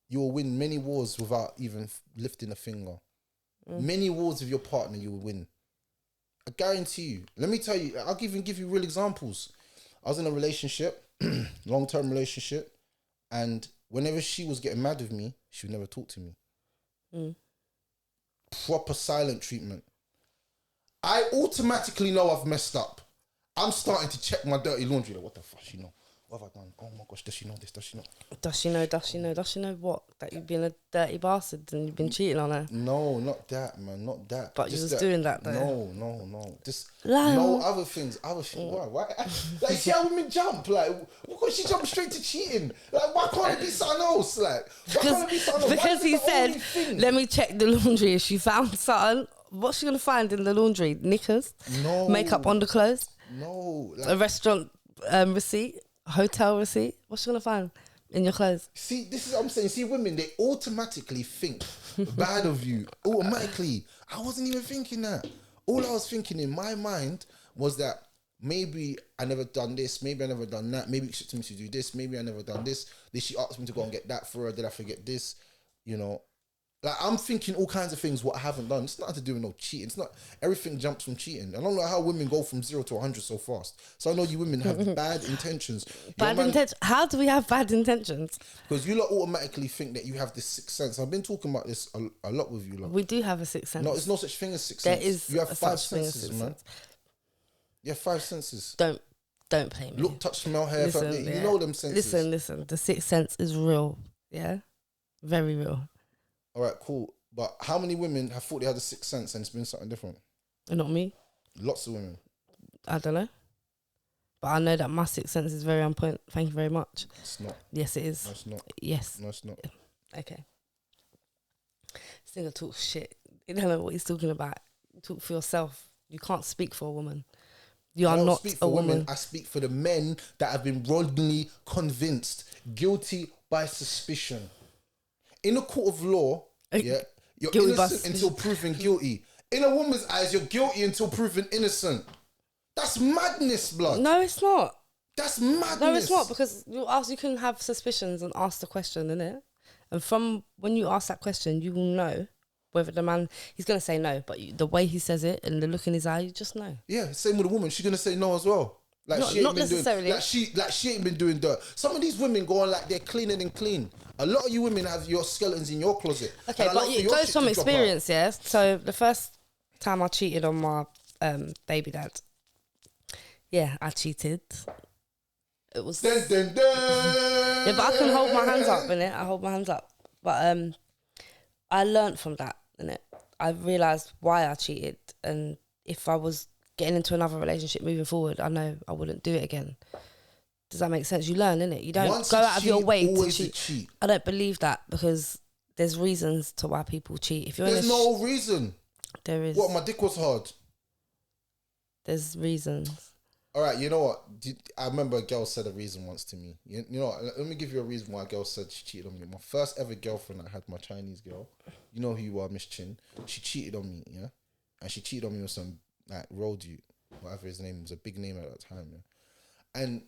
you will win many wars without even lifting a finger. Many wars with your partner you will win. I guarantee you. Let me tell you, I'll even give you real examples. I was in a relationship, long-term relationship, and whenever she was getting mad with me, she would never talk to me. Proper silent treatment. I automatically know I've messed up. I'm starting to check my dirty laundry. Like, what the fuck she know? What have I done? Oh my gosh, does she know this? Does she know? Does she know what? That you've been a dirty bastard and you've been cheating on her? No, not that, man. Not that. But you was doing that though? No. Just no other things. Why? Like, see how women jump? Like, why can't she jump straight to cheating? Like, why can't it be something else? Like, why can't it be something else? Because he said, let me check the laundry. If she found something, what's she going to find in the laundry? Knickers? No. Makeup on the clothes? No. Like, a restaurant receipt? A hotel receipt? What's she going to find in your clothes? See, this is what I'm saying. See, women, they automatically think bad of you. Automatically. I wasn't even thinking that. All I was thinking in my mind was that maybe I never done this, maybe I never done that, maybe she expected me to do this, maybe I never done this. Did she ask me to go and get that for her? Did I forget this? You know. Like, I'm thinking all kinds of things what I haven't done. It's nothing to do with no cheating. It's not, everything jumps from cheating. I don't know how women go from 0 to 100 so fast. So I know you women have bad intentions. Bad intentions? How do we have bad intentions? Because you lot automatically think that you have this sixth sense. I've been talking about this a lot with you lot. We do have a sixth sense. No, there's no such thing as sixth sense. There is. You have 5 senses, man. Sense. You have 5 senses. Don't play me. Look, touch, smell, hair. Listen, you know them senses. Listen. The sixth sense is real. Yeah? Very real. All right, cool. But how many women have thought they had a sixth sense and it's been something different? Not me. Lots of women. I don't know. But I know that my sixth sense is very on point. Thank you very much. It's not. Yes, it is. No, it's not. Yes. No, it's not. Okay. This nigga talks shit. You don't know what he's talking about. Talk for yourself. You can't speak for a woman. You are not a woman. Women. I speak for the men that have been wrongly convinced, guilty by suspicion. In a court of law, yeah, you're Guilty innocent until proven guilty. In a woman's eyes, you're guilty until proven innocent. That's madness, blood. No, it's not. That's madness. No, it's not, because you can have suspicions and ask the question, innit? And from when you ask that question, you will know whether the man, he's going to say no, but the way he says it and the look in his eye, you just know. Yeah, same with a woman. She's going to say no as well. Like, not, she ain't not been necessarily. doing, she ain't been doing dirt. Some of these women go on like they're cleaner than clean. A lot of you women have your skeletons in your closet. Okay, but it goes from experience, yeah? So the first time I cheated on my baby dad, yeah, I cheated. It was... Dun, dun, dun. Yeah, but I can hold my hands up, innit? I hold my hands up. But I learned from that, innit? I realised why I cheated, and if I was getting into another relationship moving forward, I know I wouldn't do it again. Does that make sense? You learn, innit? You don't go out of your way to cheat. I don't believe that, because there's reasons to why people cheat. If you're There's no reason. There is. What, my dick was hard? There's reasons. All right, you know what? I remember a girl said a reason once to me. You know what? Let me give you a reason why a girl said she cheated on me. My first ever girlfriend I had, my Chinese girl. You know who you are, Miss Chin. She cheated on me, yeah? And she cheated on me with some, like, road you, whatever his name was, a big name at that time, yeah? And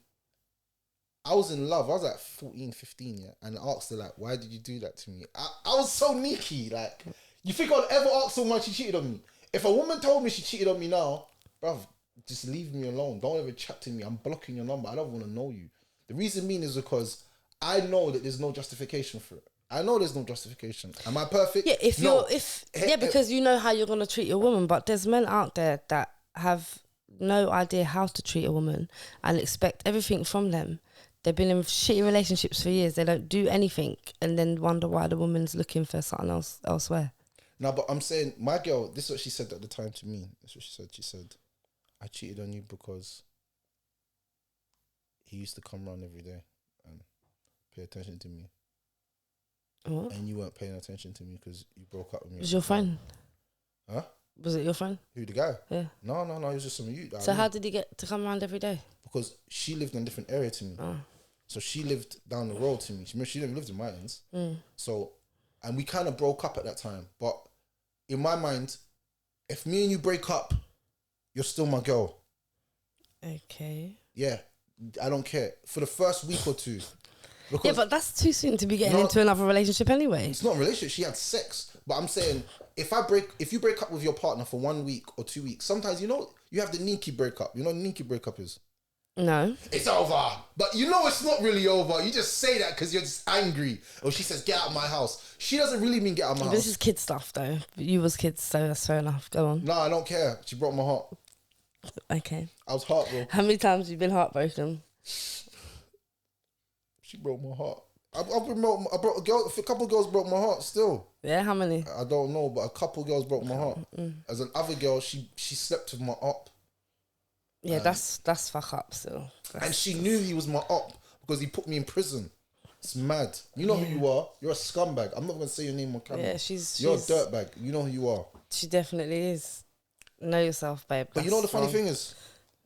I was in love. I was like 14, 15, yeah? And I asked her, like, why did you do that to me? I was so sneaky. Like, you think I'd ever ask someone she cheated on me? If a woman told me she cheated on me now, bruv, just leave me alone. Don't ever chat to me. I'm blocking your number. I don't want to know you. The reason being is because I know that there's no justification for it. I know there's no justification. Am I perfect? Yeah, because you know how you're going to treat your woman, but there's men out there that have no idea how to treat a woman and expect everything from them. They've been in shitty relationships for years. They don't do anything and then wonder why the woman's looking for something else elsewhere. No, but I'm saying, my girl, this is what she said at the time to me. This is what she said. She said, I cheated on you because he used to come around every day and pay attention to me. What? And you weren't paying attention to me because you broke up with me. Was your friend? Huh? Was it your friend? Who, the guy? Yeah. No, it was just some youth. So how did he get to come around every day? Because she lived in a different area to me. Oh. So she lived down the road to me. She never lived in my ends. So, and we kind of broke up at that time. But in my mind, if me and you break up, you're still my girl. Okay. Yeah, I don't care. For the first week or two. Yeah, but that's too soon to be getting into another relationship anyway. It's not a relationship. She had sex. But I'm saying, if you break up with your partner for 1 week or 2 weeks, sometimes, you know, you have the Nikki breakup. You know what the Nikki breakup is? No. It's over. But you know it's not really over. You just say that because you're just angry. Or she says, get out of my house. She doesn't really mean get out of my house. This is kid stuff, though. You was kids, so that's fair enough. Go on. No, I don't care. She broke my heart. Okay. I was heartbroken. How many times have you been heartbroken? She broke my heart. A couple of girls broke my heart still. Yeah, how many? I don't know, but a couple of girls broke my heart. As an other girl, she slept with my op. Yeah, that's fuck up still. And she knew he was my op because he put me in prison. It's mad. You know who you are. You're a scumbag. I'm not going to say your name on camera. Yeah, you're a dirtbag. You know who you are. She definitely is. Know yourself, babe. But you know the funny thing is,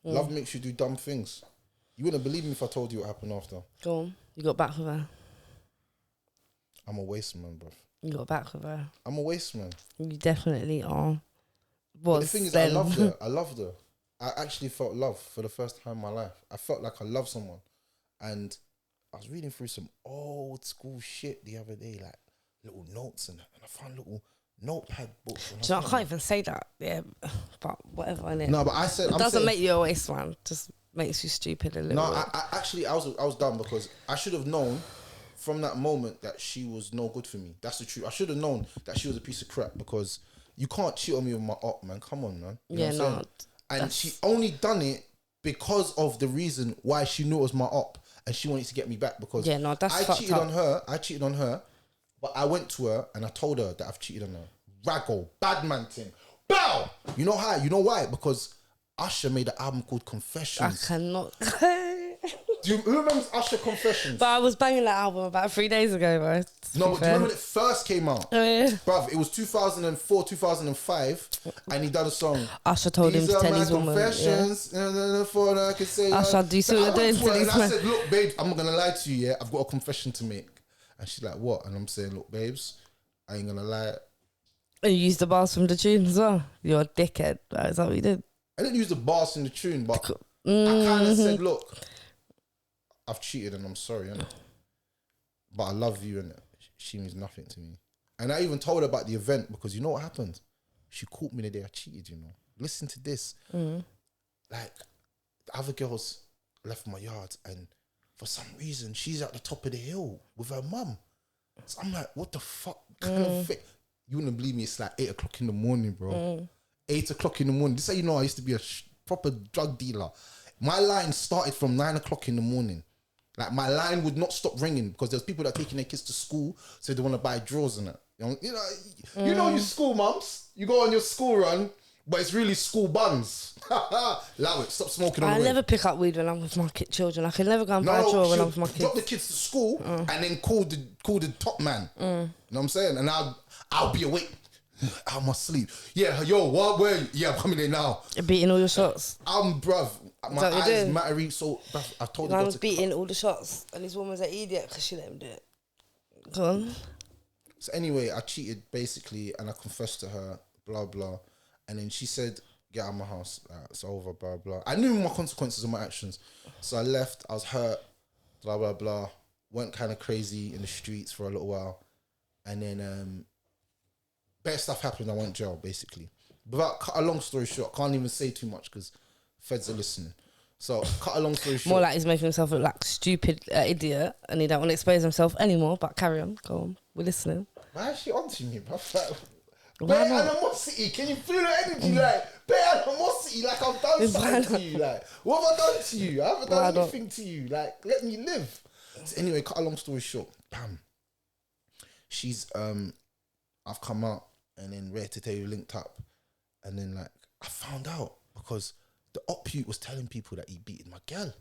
love makes you do dumb things. You wouldn't believe me if I told you what happened after. Go on. You got back with her. I'm a waste man, bruv. You got back with her. I'm a waste man. You definitely are. But the thing is, I loved her. I loved her. I actually felt love for the first time in my life. I felt like I loved someone. And I was reading through some old school shit the other day. Like, little notes and I found little notepad books. Do you know, I can't even say that. Yeah, but whatever. Innit? No, but I said it doesn't make you a waste man. Just makes you stupid a little. No, bit. I was done because I should have known from that moment that she was no good for me. That's the truth. I should have known that she was a piece of crap because you can't cheat on me with my op, man. Come on, man. You know what I'm saying? And she only done it because of the reason why she knew it was my op and she wanted to get me back because I cheated on her, but I went to her and I told her that I've cheated on her. Raggle, bad man thing. Bow! You know how? You know why? Because Usher made an album called Confessions. I cannot. Who remembers Usher Confessions? But I was banging that album about 3 days ago, bro. No, but do you remember when it first came out? Oh, yeah. Bruv, it was 2004, 2005, and he done a song. Usher told him to tell his woman. Confessions, I could say. Usher, do you see what you're doing to these men? I said, look, babe, I'm not going to lie to you, yeah? I've got a confession to make. And she's like, what? And I'm saying, look, babes, I ain't going to lie. And you used the bars from the tune as well. You're a dickhead. Is that what you did? I didn't use the bars in the tune, but I kind of said, look, I've cheated and I'm sorry, innit? But I love you, and she means nothing to me. And I even told her about the event because you know what happened? She caught me the day I cheated, you know. Listen to this. Like, the other girls left my yard and for some reason, she's at the top of the hill with her mum. So I'm like, what the fuck kind of thing? You wouldn't believe me, it's like 8 o'clock in the morning, bro. 8 o'clock in the morning. This is how you know I used to be a proper drug dealer. My line started from 9 o'clock in the morning. Like, my line would not stop ringing because there's people that are taking their kids to school, so they want to buy drawers and that. You know your school mums. You go on your school run, but it's really school buns. Allow it. Stop smoking on the way. I never pick up weed when I'm with my children. I can never go and buy a drawer when I'm with my kids. Drop the kids to school and then call the top man. You know what I'm saying? And I'll be awake. I must sleep. Yeah, yo, what? Where? Yeah, I'm coming in now. You're beating all your shots. Bruv. My eyes mattering. So, bruv, I told her. I was beating all the shots, and this woman's an idiot because she let him do it. Go on. So anyway, I cheated basically, and I confessed to her. Blah blah, and then she said, "Get out of my house. It's over." Blah blah. I knew my consequences of my actions, so I left. I was hurt. Blah blah blah. Went kind of crazy in the streets for a little while, and then better stuff happened. I went to jail basically. But cut a long story short, can't even say too much because feds are listening. So cut a long story short. More like he's making himself look like a stupid idiot, and he don't want to expose himself anymore. But carry on, go on, we're listening. Why is she onto me, bro? Bare animosity. Can you feel the energy? Like bare animosity. Like I've done something to you. Like what have I done to you? I haven't done anything to you. Like let me live. So anyway, cut a long story short. Bam. She's I've come out and then Rare to tell you linked up, and then like I found out because the op-pute was telling people that he beated my girl.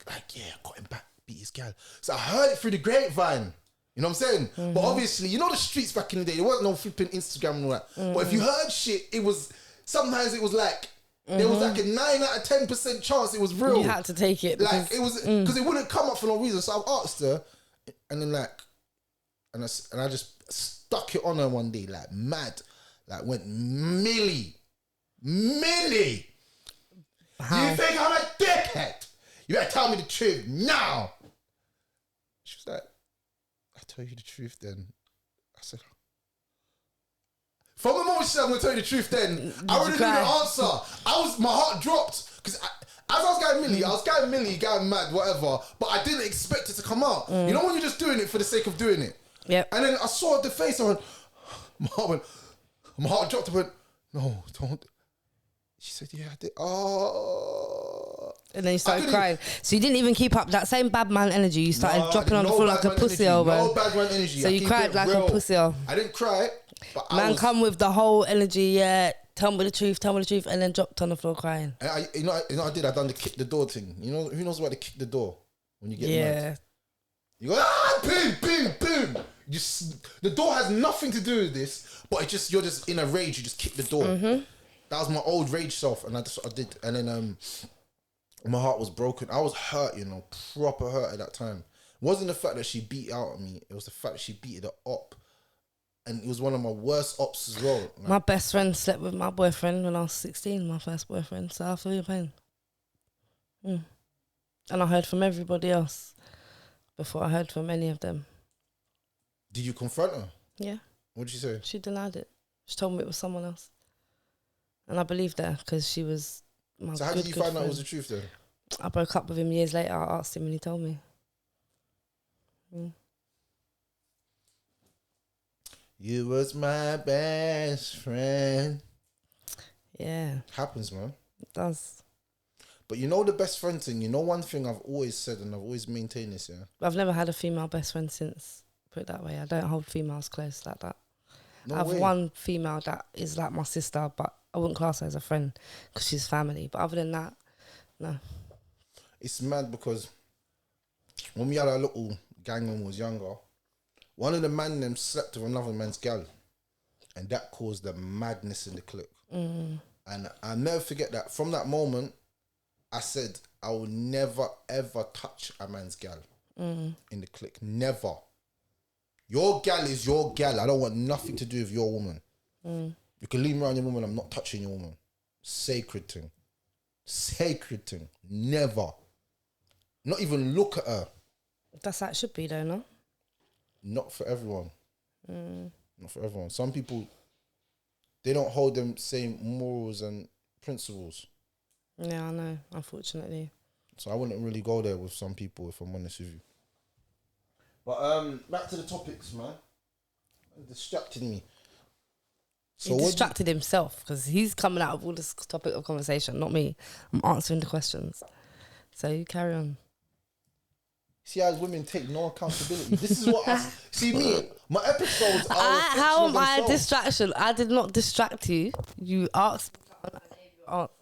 Like yeah, got him back, beat his girl. So I heard it through the grapevine. You know what I'm saying? But obviously, you know the streets back in the day, there wasn't no flipping Instagram and all that. But if you heard shit, sometimes it was like, there was like a 9 out of 10% chance it was real. You had to take it. Like, it was, because it wouldn't come up for no reason. So I've asked her, and then like, and I just stuck it on her one day, like mad. Like went milli. How? You think I'm a dickhead? You better tell me the truth now. She was like, tell you the truth then. I said, from the moment she said I'm gonna tell you the truth then, I already knew the answer. My heart dropped because as I was going milli, going mad, whatever, but I didn't expect it to come out. You know when you're just doing it for the sake of doing it? Yep. And then I saw the face, I went, my heart dropped, I went, no, don't. She said, yeah, I did. Oh. And then you started crying. So you didn't even keep up that same bad man energy. You started dropping on the floor like a pussy hole, bro. No bad man energy. So you cried like a pussy hole. I didn't cry, but man come with the whole energy, yeah, tell me the truth, and then dropped on the floor crying. You know I did? I done the kick the door thing. You know, who knows about the kick the door when you get mad? You go, boom, boom. The door has nothing to do with this, but you're just in a rage, you just kick the door. That was my old rage self, and I did, and then my heart was broken. I was hurt, you know, proper hurt at that time. It wasn't the fact that she beat out at me, it was the fact that she beat it up. And it was one of my worst ops as well. Like, my best friend slept with my boyfriend when I was 16, my first boyfriend, so I feel your pain. And I heard from everybody else before I heard from any of them. Did you confront her? Yeah. What did she say? She denied it. She told me it was someone else. And I believed her because she was my So how good, did you good find out friend. it was the truth then? I broke up with him years later. I asked him and he told me. You was my best friend. Yeah. Happens, man. It does. But you know the best friend thing, you know one thing I've always said and I've always maintained this, yeah? I've never had a female best friend since, put it that way. I don't hold females close like that. No I have way. one female that is like my sister, but I wouldn't class her as a friend because she's family. But other than that, no. It's mad because when we had our little gang when we was younger, one of the man them slept with another man's gal, and that caused the madness in the clique. And I'll never forget that. From that moment, I said I will never ever touch a man's gal in the clique. Never. Your gal is your gal. I don't want nothing to do with your woman. You can leave me around your woman. I'm not touching your woman. Sacred thing. Sacred thing. Never. Not even look at her. That's how it should be though, no? Not for everyone. Not for everyone. Some people, they don't hold them same morals and principles. Yeah, I know, unfortunately. So I wouldn't really go there with some people if I'm honest with you. But back to the topics, man. It distracted me. So He distracted himself because he's coming out of all this topic of conversation, not me. I'm answering the questions. So you carry on. See how women take no accountability. This is what I see me. My episodes are. How am I a myself. distraction? I did not distract you. You asked me something, I gave you an answer.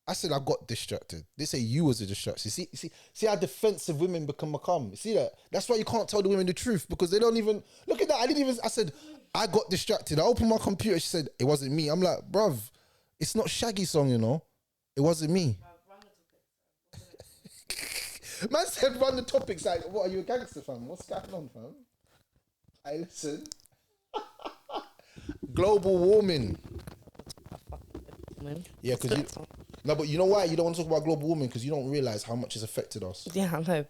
I said I got distracted. They say you was a distraction. See how defensive women become. See that? That's why you can't tell the women the truth because they don't even look at that. I said I got distracted. I opened my computer. She said it wasn't me. I'm like, bruv, it's not Shaggy song, you know. It wasn't me. Man said run the topics. Like, what are you a gangster, fam? What's going on, fam? I listen. Global warming. Yeah, because no, but you know why you don't want to talk about global warming? Because you don't realize how much it's affected us. Yeah, I know.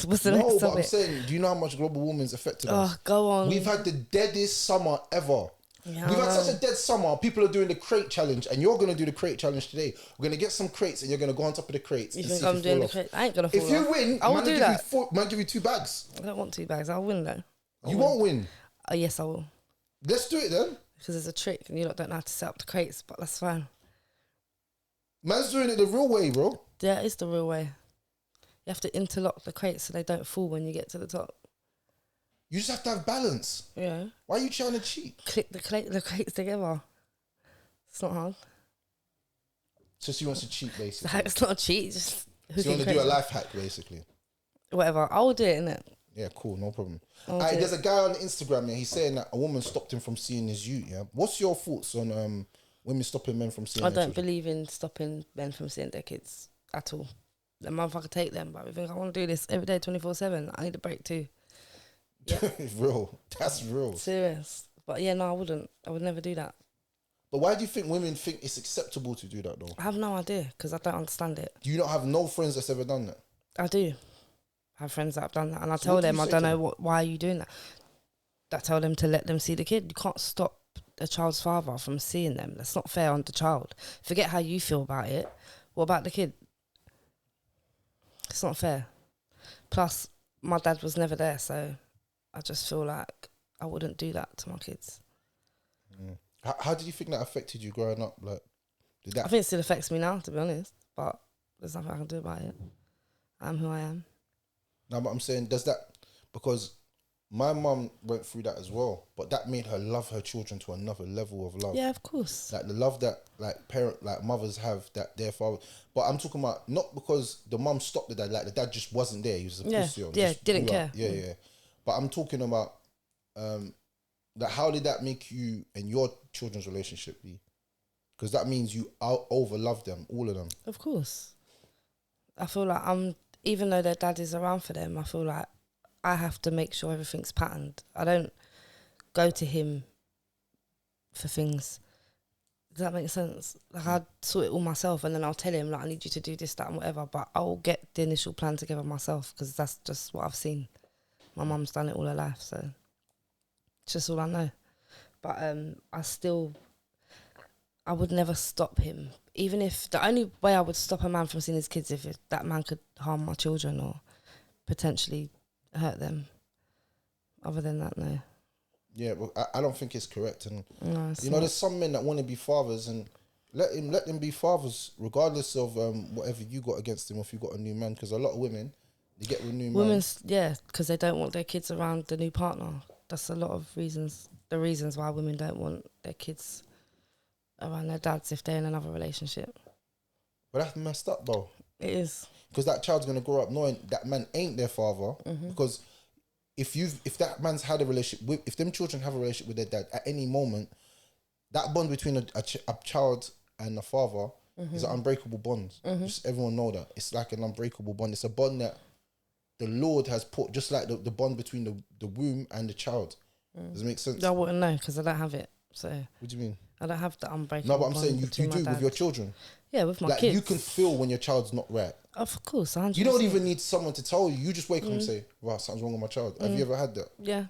What's the No, next but topic? I'm saying, do you know how much global warming's affected us? Oh, go on. We've had the deadest summer ever. Yeah, We've I had know. such a dead summer. People are doing the crate challenge, and you're going to do the crate challenge today. We're going to get some crates, and you're going to go on top of the crates. You and think see I'm if you doing fall the off. crate? I ain't gonna fall If you off. win, I will man do give that. man give you 2 bags. I don't want 2 bags. I'll win though. You won't win. Oh yes, I will. Let's do it then. Because there's a trick, and you lot don't know how to set up the crates, but that's fine. Man's doing it the real way, bro. Yeah, it's the real way. You have to interlock the crates so they don't fall when you get to the top. You just have to have balance. Yeah. Why are you trying to cheat? Click the crates together. It's not hard. So she wants to cheat, basically. It's not a cheat. Just So you want to do a life hack, basically. Whatever. I will do it, innit? Yeah, cool, no problem. I'll do There's it. a guy on Instagram, yeah, he's saying that a woman stopped him from seeing his youth, yeah? What's your thoughts on women stopping men from seeing I their don't children? believe in stopping men from seeing their kids at all. The motherfucker take them, but I think I want to do this every day, 24/7. I need a break too. Yeah. Real. That's real. Serious. But yeah, no, I wouldn't. I would never do that. But why do you think women think it's acceptable to do that, though? I have no idea because I don't understand it. Do you not have no friends that's ever done that? I do have friends that have done that, and I So tell what do them you I say don't to know them? why are you doing that. I tell them to let them see the kid. You can't stop a child's father from seeing them. That's not fair on the child. Forget how you feel about it. What about the kid? It's not fair. Plus, my dad was never there, so I just feel like I wouldn't do that to my kids. How did you think that affected you growing up? Like, did that? I think it still affects me now, to be honest, but there's nothing I can do about it. I'm who I am. No, but I'm saying, does that, because my mum went through that as well, but that made her love her children to another level of love. Yeah, of course. Like the love that mothers have that their father. But I'm talking about not because the mum stopped the dad, like the dad just wasn't there. He was a pussy. Didn't care. Yeah. But I'm talking about that. How did that make you and your children's relationship be? Because that means you over love them, all of them. Of course. I feel like even though their dad is around for them, I feel like I have to make sure everything's patterned. I don't go to him for things. Does that make sense? Like I sort it all myself, and then I'll tell him like I need you to do this, that, and whatever. But I'll get the initial plan together myself because that's just what I've seen My mum's done it all her life, so it's just all I know. But I would never stop him. Even if the only way I would stop a man from seeing his kids if that man could harm my children or potentially hurt them. Other than that, no. Yeah, but I don't think it's correct. And no, there's some men that want to be fathers, and let them be fathers regardless of whatever you got against them, or if you got a new man. Because a lot of women, they get with new men. Yeah, because they don't want their kids around the new partner. That's a lot of reasons. The reasons why women don't want their kids around their dads if they're in another relationship. But that's messed up, though. It is. Because that child's gonna grow up knowing that man ain't their father. Because if that man's had a relationship with, if them children have a relationship with their dad at any moment, that bond between a child and a father is an unbreakable bond. Just everyone know that. It's like an unbreakable bond. It's a bond that the Lord has put, just like the bond between the womb and the child. Does it make sense? I wouldn't know because I don't have it. So what do you mean? I don't have the unbreakable No, but I'm bond saying you do with your children. Yeah, with my like, kids. You can feel when your child's not right. Of course, 100%. You don't even need someone to tell you. You just wake up and say, wow, something's wrong with my child. Have you ever had that? Yeah.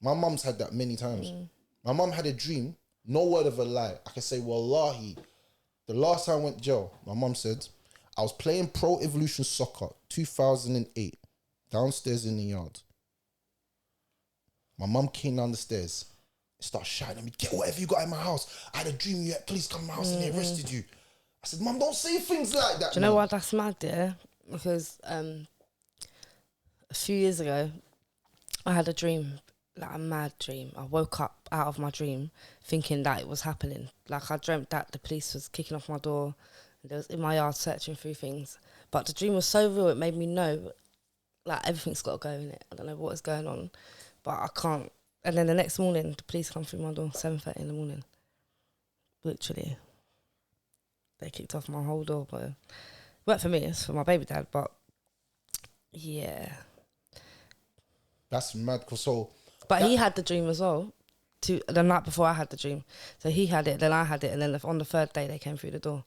My mum's had that many times. My mum had a dream, no word of a lie. I can say, wallahi, the last time I went to jail, my mum said, I was playing Pro Evolution Soccer 2008, downstairs in the yard. My mum came down the stairs, started shouting at me, get whatever you got in my house. I had a dream you had police come to my house and they arrested you. I said, Mum, don't say things like that. Do you know why that's mad, yeah? Because a few years ago, I had a dream, like a mad dream. I woke up out of my dream thinking that it was happening. Like I dreamt that the police was kicking off my door and they was in my yard searching through things. But the dream was so real, it made me know, like, everything's got to go in it. I don't know what is going on, but I can't. And then the next morning, the police come through my door, 7:30 in the morning. Literally. They kicked off my whole door, but it worked for me, it's for my baby dad, but yeah. That's mad, But he had the dream as well, the night before I had the dream. So he had it, then I had it, and then on the third day they came through the door.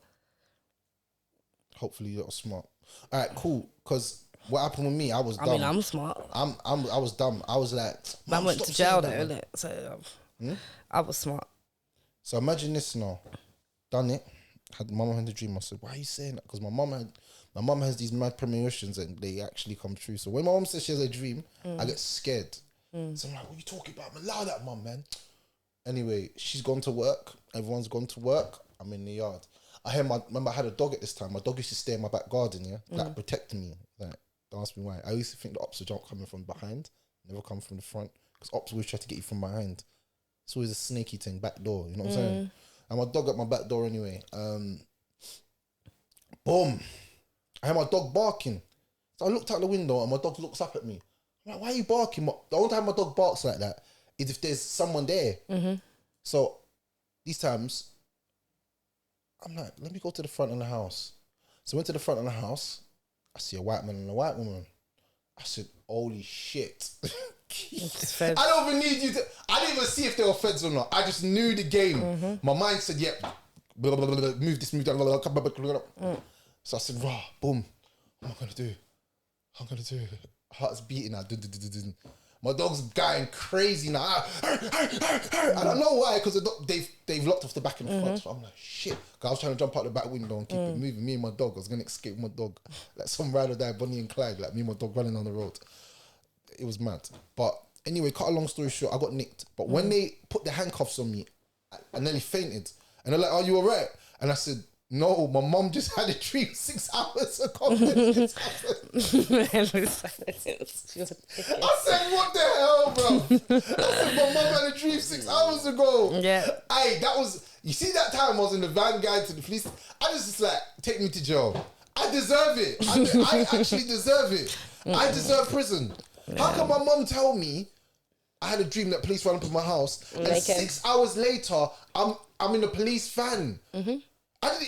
Hopefully you're smart. All right, cool, because what happened with me, I was dumb. I mean, I'm smart. I was dumb. I was like... I went to jail though, innit? So I was smart. So imagine this now. Done it. My mum had a dream. I said, why are you saying that? Because my mum has these mad premonitions and they actually come true. So when my mum says she has a dream, I get scared. So I'm like, what are you talking about? Allow that, mum, man. Anyway, she's gone to work. Everyone's gone to work. I'm in the yard. Remember I had a dog at this time. My dog used to stay in my back garden, yeah? That protected me. Like, don't ask me why. I used to think the ops would jump coming from behind, never come from the front. Because ops always try to get you from behind. It's always a snaky thing, back door, you know what I'm saying? And my dog at my back door anyway. Boom. I heard my dog barking. So I looked out the window and my dog looks up at me. I'm like, why are you barking? The only time my dog barks like that is if there's someone there. So these times, I'm like, let me go to the front of the house. So I went to the front of the house. I see a white man and a white woman. I said, holy shit. I don't even need you to... I didn't even see if they were feds or not. I just knew the game. My mind said, yep, blah, blah, blah, blah, move this, move that, blah, blah, blah, blah, blah. So I said, rah, boom. What am I going to do? Heart's beating now. My dog's going crazy now. I don't know why, because they've locked off the back and the front. So I'm like, shit. I was trying to jump out the back window and keep it moving. Me and my dog, I was going to escape my dog. Like some ride or die, Bonnie and Clyde, like me and my dog running on the road. It was mad. But anyway, cut a long story short, I got nicked. But when they put the handcuffs on me, I nearly fainted. And they're like, are you all right? And I said, no, my mum just had a dream 6 hours ago. I said, what the hell, bro? I said, my mum had a dream 6 hours ago. Yeah. That was, you see that time I was in the van guide to the police, I was just like, take me to jail. I deserve it. I actually deserve it. I deserve prison. How can my mum tell me I had a dream that police ran up in my house and 6 hours later, I'm in a police van?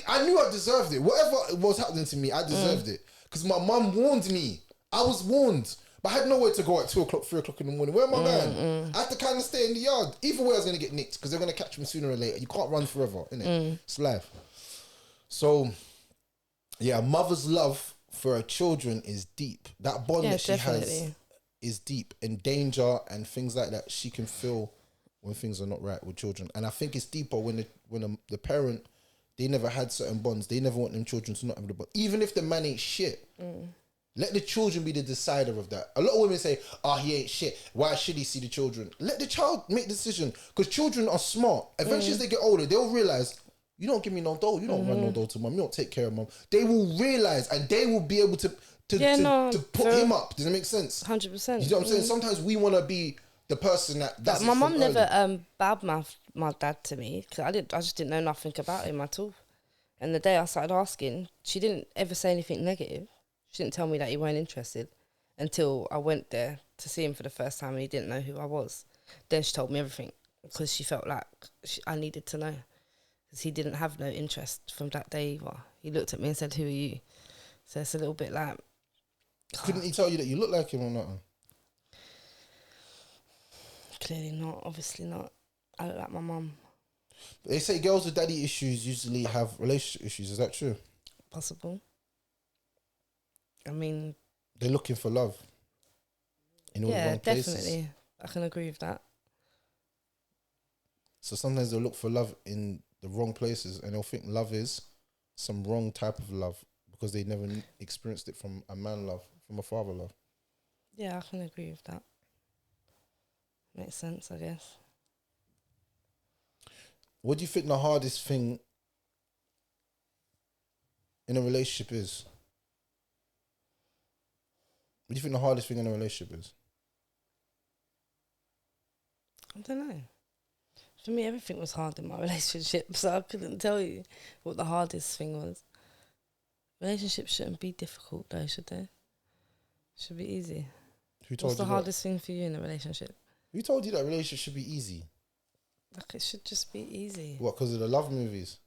I knew I deserved it. Whatever was happening to me, I deserved it. Because my mum warned me. I was warned. But I had nowhere to go at 2 o'clock, 3 o'clock in the morning. Where am I going? I had to kind of stay in the yard. Either way, I was going to get nicked because they're going to catch me sooner or later. You can't run forever, innit? It's life. So, yeah, a mother's love for her children is deep. That bond that she has is deep, and danger and things like that she can feel when things are not right with children. And I think it's deeper when the parent, they never had certain bonds. They never want them children to not have the bond. Even if the man ain't shit, let the children be the decider of that. A lot of women say, "Oh, he ain't shit. Why should he see the children?" Let the child make the decision, because children are smart. Eventually, as they get older, they'll realize, you don't give me no dough. You don't run no dough to mum. You don't take care of mum. They will realize, and they will be able to put him up. Does that make sense? 100%. You know what I'm saying? Sometimes we want to be the person that does it. My mum never badmouthed my dad to me, because I just didn't know nothing about him at all. And the day I started asking, she didn't ever say anything negative. She didn't tell me that he weren't interested until I went there to see him for the first time and he didn't know who I was. Then she told me everything, because she felt like I needed to know, because he didn't have no interest from that day either. He looked at me and said, "Who are you?" So it's a little bit like... Couldn't he tell you that you look like him or not? Clearly not, obviously not. I look like my mum. They say girls with daddy issues usually have relationship issues. Is that true? Possible. I mean... They're looking for love in all the wrong places. Yeah, definitely. I can agree with that. So sometimes they'll look for love in the wrong places, and they'll think love is some wrong type of love because they never experienced it from a man love, from a father love. Yeah, I can agree with that. Makes sense, I guess. What do you think the hardest thing in a relationship is? What do you think the hardest thing in a relationship is? I don't know. For me, everything was hard in my relationship, so I couldn't tell you what the hardest thing was. Relationships shouldn't be difficult, though, should they? Should be easy. What's the hardest thing for you in a relationship? Who told you that relationship should be easy? Like, it should just be easy. What, because of the love movies?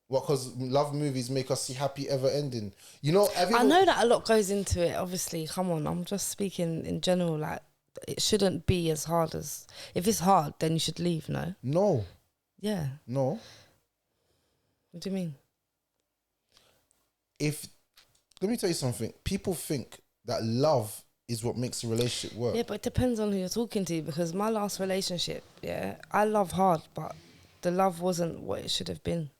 What, because love movies make us see happy ever ending? You know, I know that a lot goes into it, obviously. Come on, I'm just speaking in general. Like, it shouldn't be as hard as... If it's hard, then you should leave, no? No. Yeah. No. What do you mean? Let me tell you something. People think that love is what makes a relationship work. Yeah, but it depends on who you're talking to, because my last relationship, yeah, I love hard, but the love wasn't what it should have been.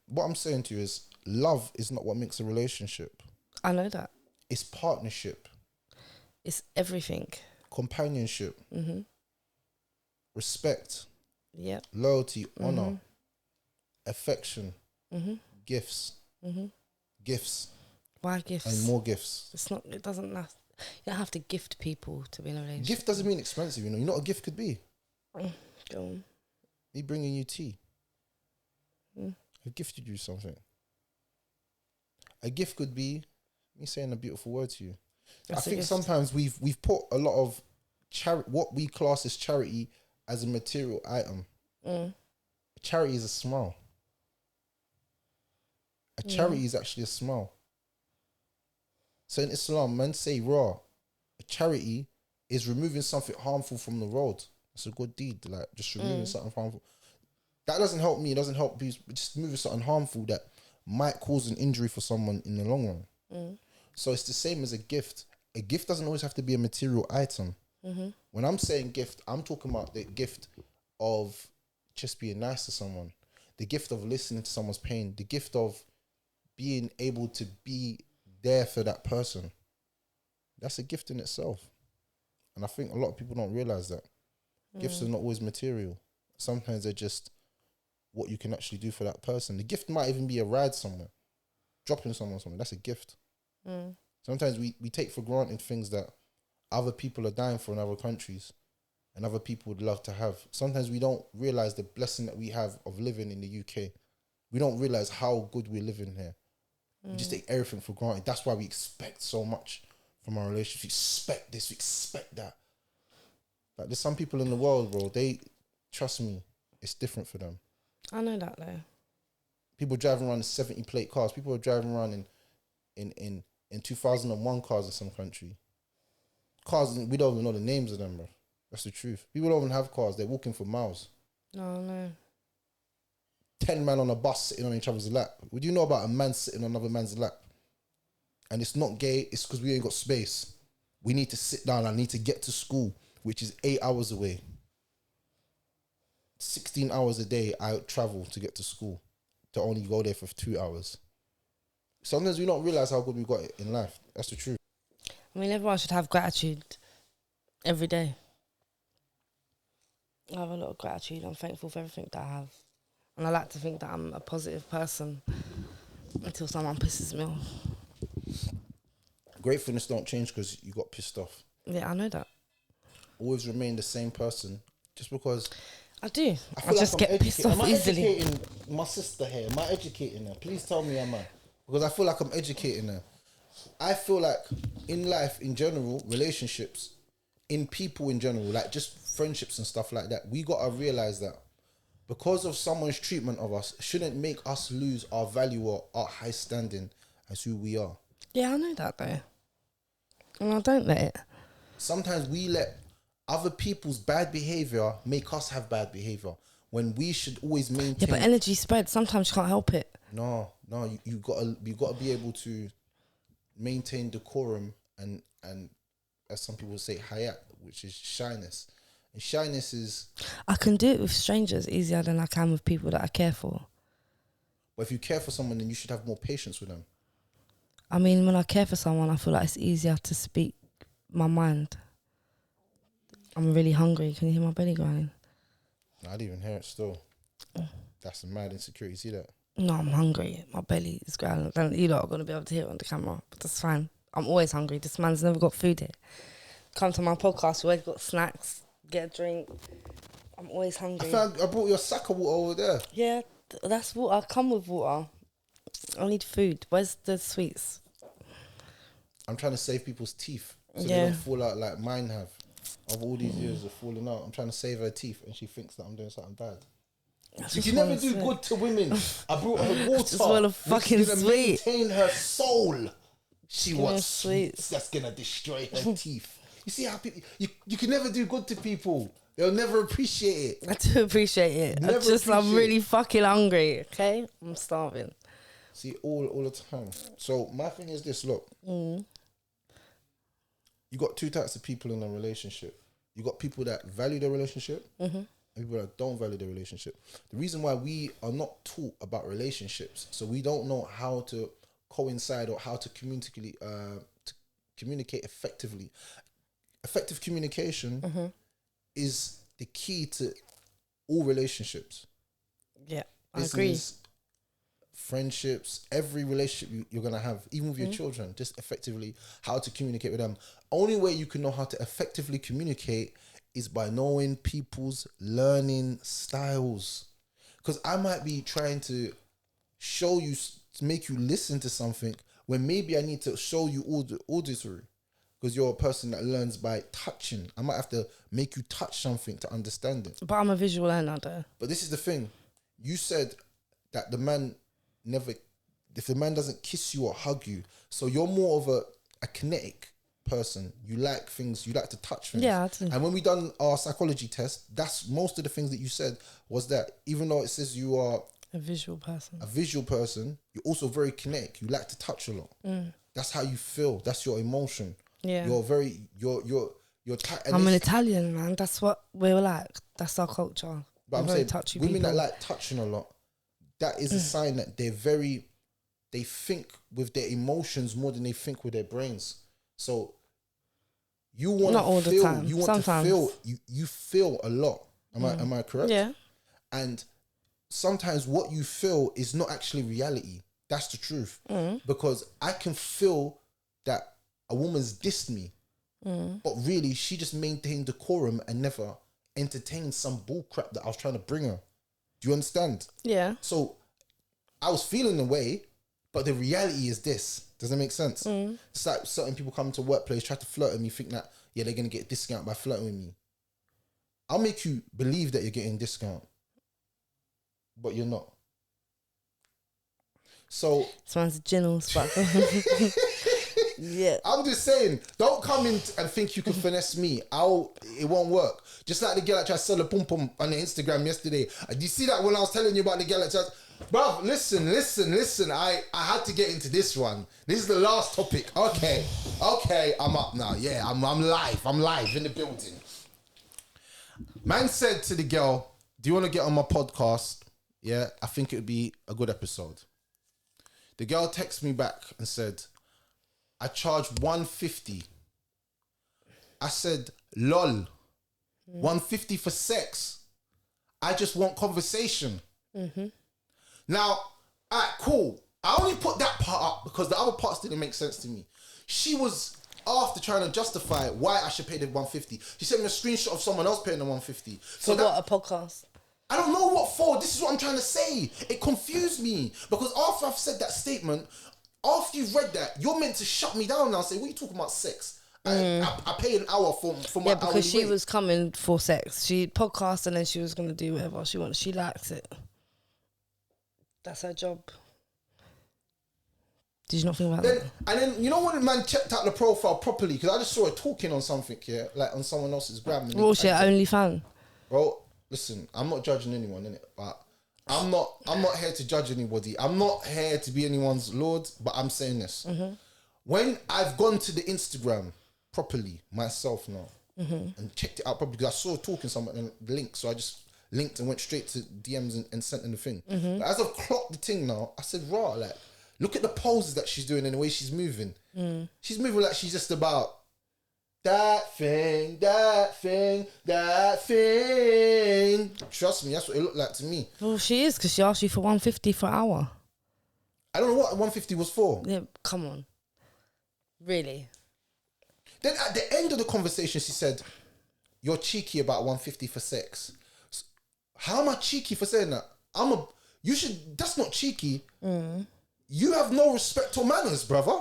What I'm saying to you is, love is not what makes a relationship. I know that. It's partnership. It's everything. Companionship. Mm-hmm. Respect. Yeah. Loyalty, honor, affection, gifts. Gifts. Why gifts? And more gifts. It's not, it doesn't last. You don't have to gift people to be in a relationship. Gift doesn't mean expensive, you know. You know what a gift could be? Go on. Me bringing you tea. I gifted you something. A gift could be me saying a beautiful word to you. I think sometimes we've put a lot of what we class as charity as a material item. Charity is a smile. A charity is actually a smile. So in Islam, men say raw. A charity is removing something harmful from the road. It's a good deed, like just removing something harmful. That doesn't help me. It doesn't help you. Just moving something harmful that might cause an injury for someone in the long run. So it's the same as a gift. A gift doesn't always have to be a material item. When I'm saying gift, I'm talking about the gift of just being nice to someone, the gift of listening to someone's pain, the gift of being able to be there for that person. That's a gift in itself. And I think a lot of people don't realize that. Gifts are not always material. Sometimes they're just what you can actually do for that person. The gift might even be a ride somewhere, dropping someone somewhere. That's a gift. Sometimes we take for granted things that other people are dying for in other countries and other people would love to have. Sometimes we don't realize the blessing that we have of living in the UK. We don't realize how good we're living here. We just take everything for granted. That's why we expect so much from our relationships. We expect this, we expect that. Like, there's some people in the world, bro, they, trust me, it's different for them. I know that, though. People driving around in 70 plate cars. People are driving around in 2001 cars in some country. Cars, we don't even know the names of them, bro. That's the truth. People don't even have cars. They're walking for miles. Oh, no. 10 men on a bus sitting on each other's lap. Would you know about a man sitting on another man's lap? and it's not gay, it's because we ain't got space. We need to sit down. I need to get to school, which is 8 hours away. 16 hours a day I travel to get to school, to only go there for 2 hours. Sometimes we don't realize how good we got it in life. That's the truth. I mean, everyone should have gratitude every day. I have a lot of gratitude. I'm thankful for everything that I have. And I like to think that I'm a positive person until someone pisses me off. Gratefulness don't change because you got pissed off. Yeah, I know that. Always remain the same person just because... I do. I like just get pissed off easily. Am I educating my sister here? Am I educating her? Please tell me, am I? Because I feel like I'm educating her. I feel like in life, in general, relationships, in people in general, like just friendships and stuff like that, we got to realize that because of someone's treatment of us, shouldn't make us lose our value or our high standing as who we are. Yeah, I know that though. And I don't let it. Sometimes we let other people's bad behavior make us have bad behavior when we should always maintain. Yeah, but energy spreads. Sometimes you can't help it. No, you gotta be able to maintain decorum and as some people say, hayat, which is shyness. And shyness is... I can do it with strangers easier than I can with people that I care for. But if you care for someone, then you should have more patience with them. I mean, when I care for someone, I feel like it's easier to speak my mind. I'm really hungry. Can you hear my belly growling? I didn't even hear it still. That's a mad insecurity. See that? No, I'm hungry. My belly is growling. You lot are going to be able to hear it on the camera, but that's fine. I'm always hungry. This man's never got food here. Come to my podcast. We always got snacks. Get a drink. I'm always hungry. I brought your sack of water over there. Yeah, that's water. I come with water. I need food. Where's the sweets? I'm trying to save people's teeth so they don't fall out like mine have. Of all these years of falling out, I'm trying to save her teeth, and she thinks that I'm doing something bad. You can never do good to women. I brought her water. Just want a fucking sweet. Maintain her soul. She wants sweets. That's gonna destroy her teeth. You see how people you can never do good to people. They'll never appreciate it. I do appreciate it. I'm really fucking hungry. Okay, I'm starving. See, all the time. So my thing is this. Look, you got two types of people in a relationship. You got people that value their relationship, and people that don't value their relationship. The reason why we are not taught about relationships, so we don't know how to coincide or how to communicate effectively. Effective communication is the key to all relationships. Yeah, I agree. Friendships, every relationship you're going to have, even with your children, just effectively how to communicate with them. Only way you can know how to effectively communicate is by knowing people's learning styles. Because I might be trying to show you, to make you listen to something when maybe I need to show you auditory. Because you're a person that learns by touching. I might have to make you touch something to understand it. But I'm a visual learner though. But this is the thing. You said that if the man doesn't kiss you or hug you, so you're more of a kinetic person. You like things, you like to touch things. Yeah, I do. And when we done our psychology test, that's most of the things that you said was that even though it says you are a visual person, you're also very kinetic. You like to touch a lot. That's how you feel. That's your emotion. Yeah. You're I'm an Italian, man. That's what we're like. That's our culture. But I'm saying women people that like touching a lot, that is a sign that they think with their emotions more than they think with their brains. So you want not all to feel, the time. you want Sometimes. to feel, you feel a lot. Am I correct? Yeah. And sometimes what you feel is not actually reality. That's the truth. Because I can feel that a woman's dissed me, but really she just maintained decorum and never entertained some bull crap that I was trying to bring her. Do you understand? Yeah. So I was feeling the way, but the reality is this. Does that make sense? It's like certain people come to workplace, try to flirt with me, think that, yeah, they're going to get a discount by flirting with me. I'll make you believe that you're getting a discount, but you're not. So... Someone's a general spot. Yeah. I'm just saying, don't come in and think you can finesse me. It won't work. Just like the girl that tried to sell a pum pum on the Instagram yesterday. Do you see that when I was telling you about the girl that tried? Bruv, listen. I had to get into this one. This is the last topic. Okay, I'm up now. Yeah, I'm live. I'm live in the building. Man said to the girl, do you want to get on my podcast? Yeah, I think it would be a good episode. The girl texted me back and said, I charge 150. I said, lol, 150 for sex. I just want conversation. Mm-hmm. Now, alright, cool. I only put that part up because the other parts didn't make sense to me. She was after trying to justify why I should pay the 150. She sent me a screenshot of someone else paying the 150. So what, a podcast? I don't know what for. This is what I'm trying to say. It confused me because after I've said that statement, after you've read that, you're meant to shut me down now and say, what are you talking about sex? I pay an hour for my hourly because she rate. was coming for sex. She podcast and then she was going to do whatever she wants. She likes it. That's her job. Did you not think about that? And then, you know when the man checked out the profile properly? Because I just saw her talking on something here, like on someone else's gram. Well, she only fan. Bro, listen, I'm not judging anyone, innit? But I'm not here to judge anybody. I'm not here to be anyone's lord, but I'm saying this. Mm-hmm. When I've gone to the Instagram properly, myself now, and checked it out properly, because I saw her talking someone and the link, so I just linked and went straight to DMs and sent in the thing. But as I've clocked the thing now, I said, raw, like, look at the poses that she's doing and the way she's moving. She's moving like she's just about that thing. Trust me, that's what it looked like to me. Well, she is, because she asked you for 150 for an hour. I don't know what 150 was for. Yeah, come on. Really? Then at the end of the conversation, she said, you're cheeky about 150 for sex. How am I cheeky for saying that? That's not cheeky. You have no respect or manners, brother.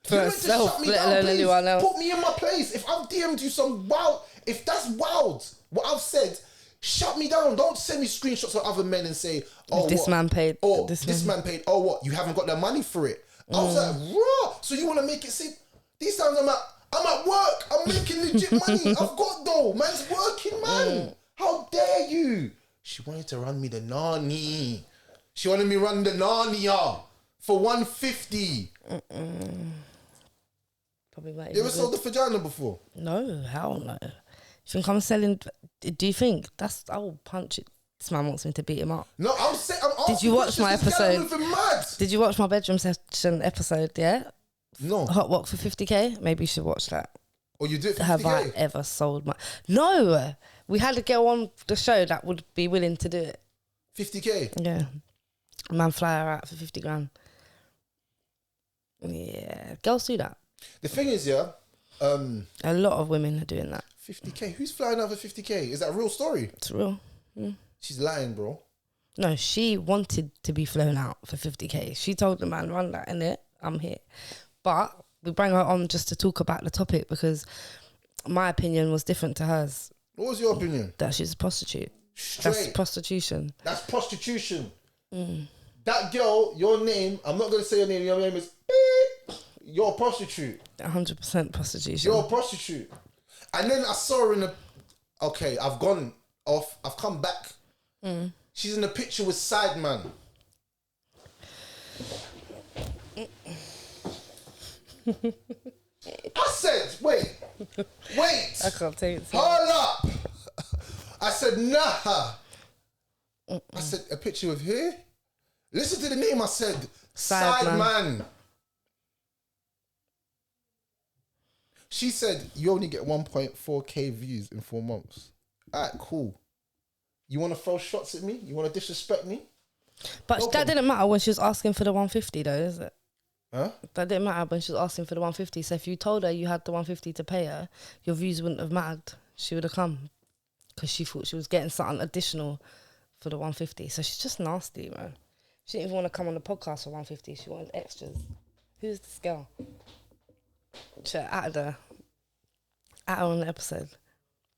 For herself, let alone anyone else. Put me in my place. If I've DM'd you some wild, if that's wild, what I've said, shut me down. Don't send me screenshots of other men and say, oh, this man paid. Oh, this man paid. Oh, what? You haven't got the money for it. I was like, raw. So you want to make it seem, these times I'm at work. I'm making legit money. I've got though. Man's working, man. How dare you? She wanted to run me the nani. She wanted me run the Narnia for 150. Probably might. You ever sold the vagina before? No, hell no. You think I'm selling? Do you think I will punch it? This man wants me to beat him up. No, I'm Did you watch my episode? Mad. Did you watch my bedroom session episode? Yeah. No. Hot walk for 50k. Maybe you should watch that. Or you do it for 50K? Have I ever sold my? No. We had a girl on the show that would be willing to do it. 50K. Yeah. Man fly her out for 50 grand. Yeah, girls do that. The thing is, yeah, a lot of women are doing that. 50K. Who's flying out for 50K? Is that a real story? It's real. She's lying, bro. No, she wanted to be flown out for 50K. She told the man, run that, innit? I'm here. But we bring her on just to talk about the topic because my opinion was different to hers. What was your opinion? That she's a prostitute. Straight. That's prostitution. That's prostitution. That girl, your name, I'm not going to say your name is beep. You're a prostitute. 100% prostitution. You're a prostitute. And then I saw her in the... Okay, I've gone off. I've come back. She's in the picture with Sideman. I said, wait. I can't take it. Hold up. I said, nah. I said, a picture with who? Listen to the name. I said, Sideman. She said, you only get 1.4k views in 4 months. Alright, cool. You want to throw shots at me? You want to disrespect me? But that didn't matter when she was asking for the 150 though, is it? Huh? That didn't matter when she was asking for the 150. So if you told her you had the 150 to pay her, your views wouldn't have mattered. She would have come because she thought she was getting something additional for the 150. So she's just nasty, man. She didn't even want to come on the podcast for 150. She wanted extras. Who's this girl? She added her on the episode.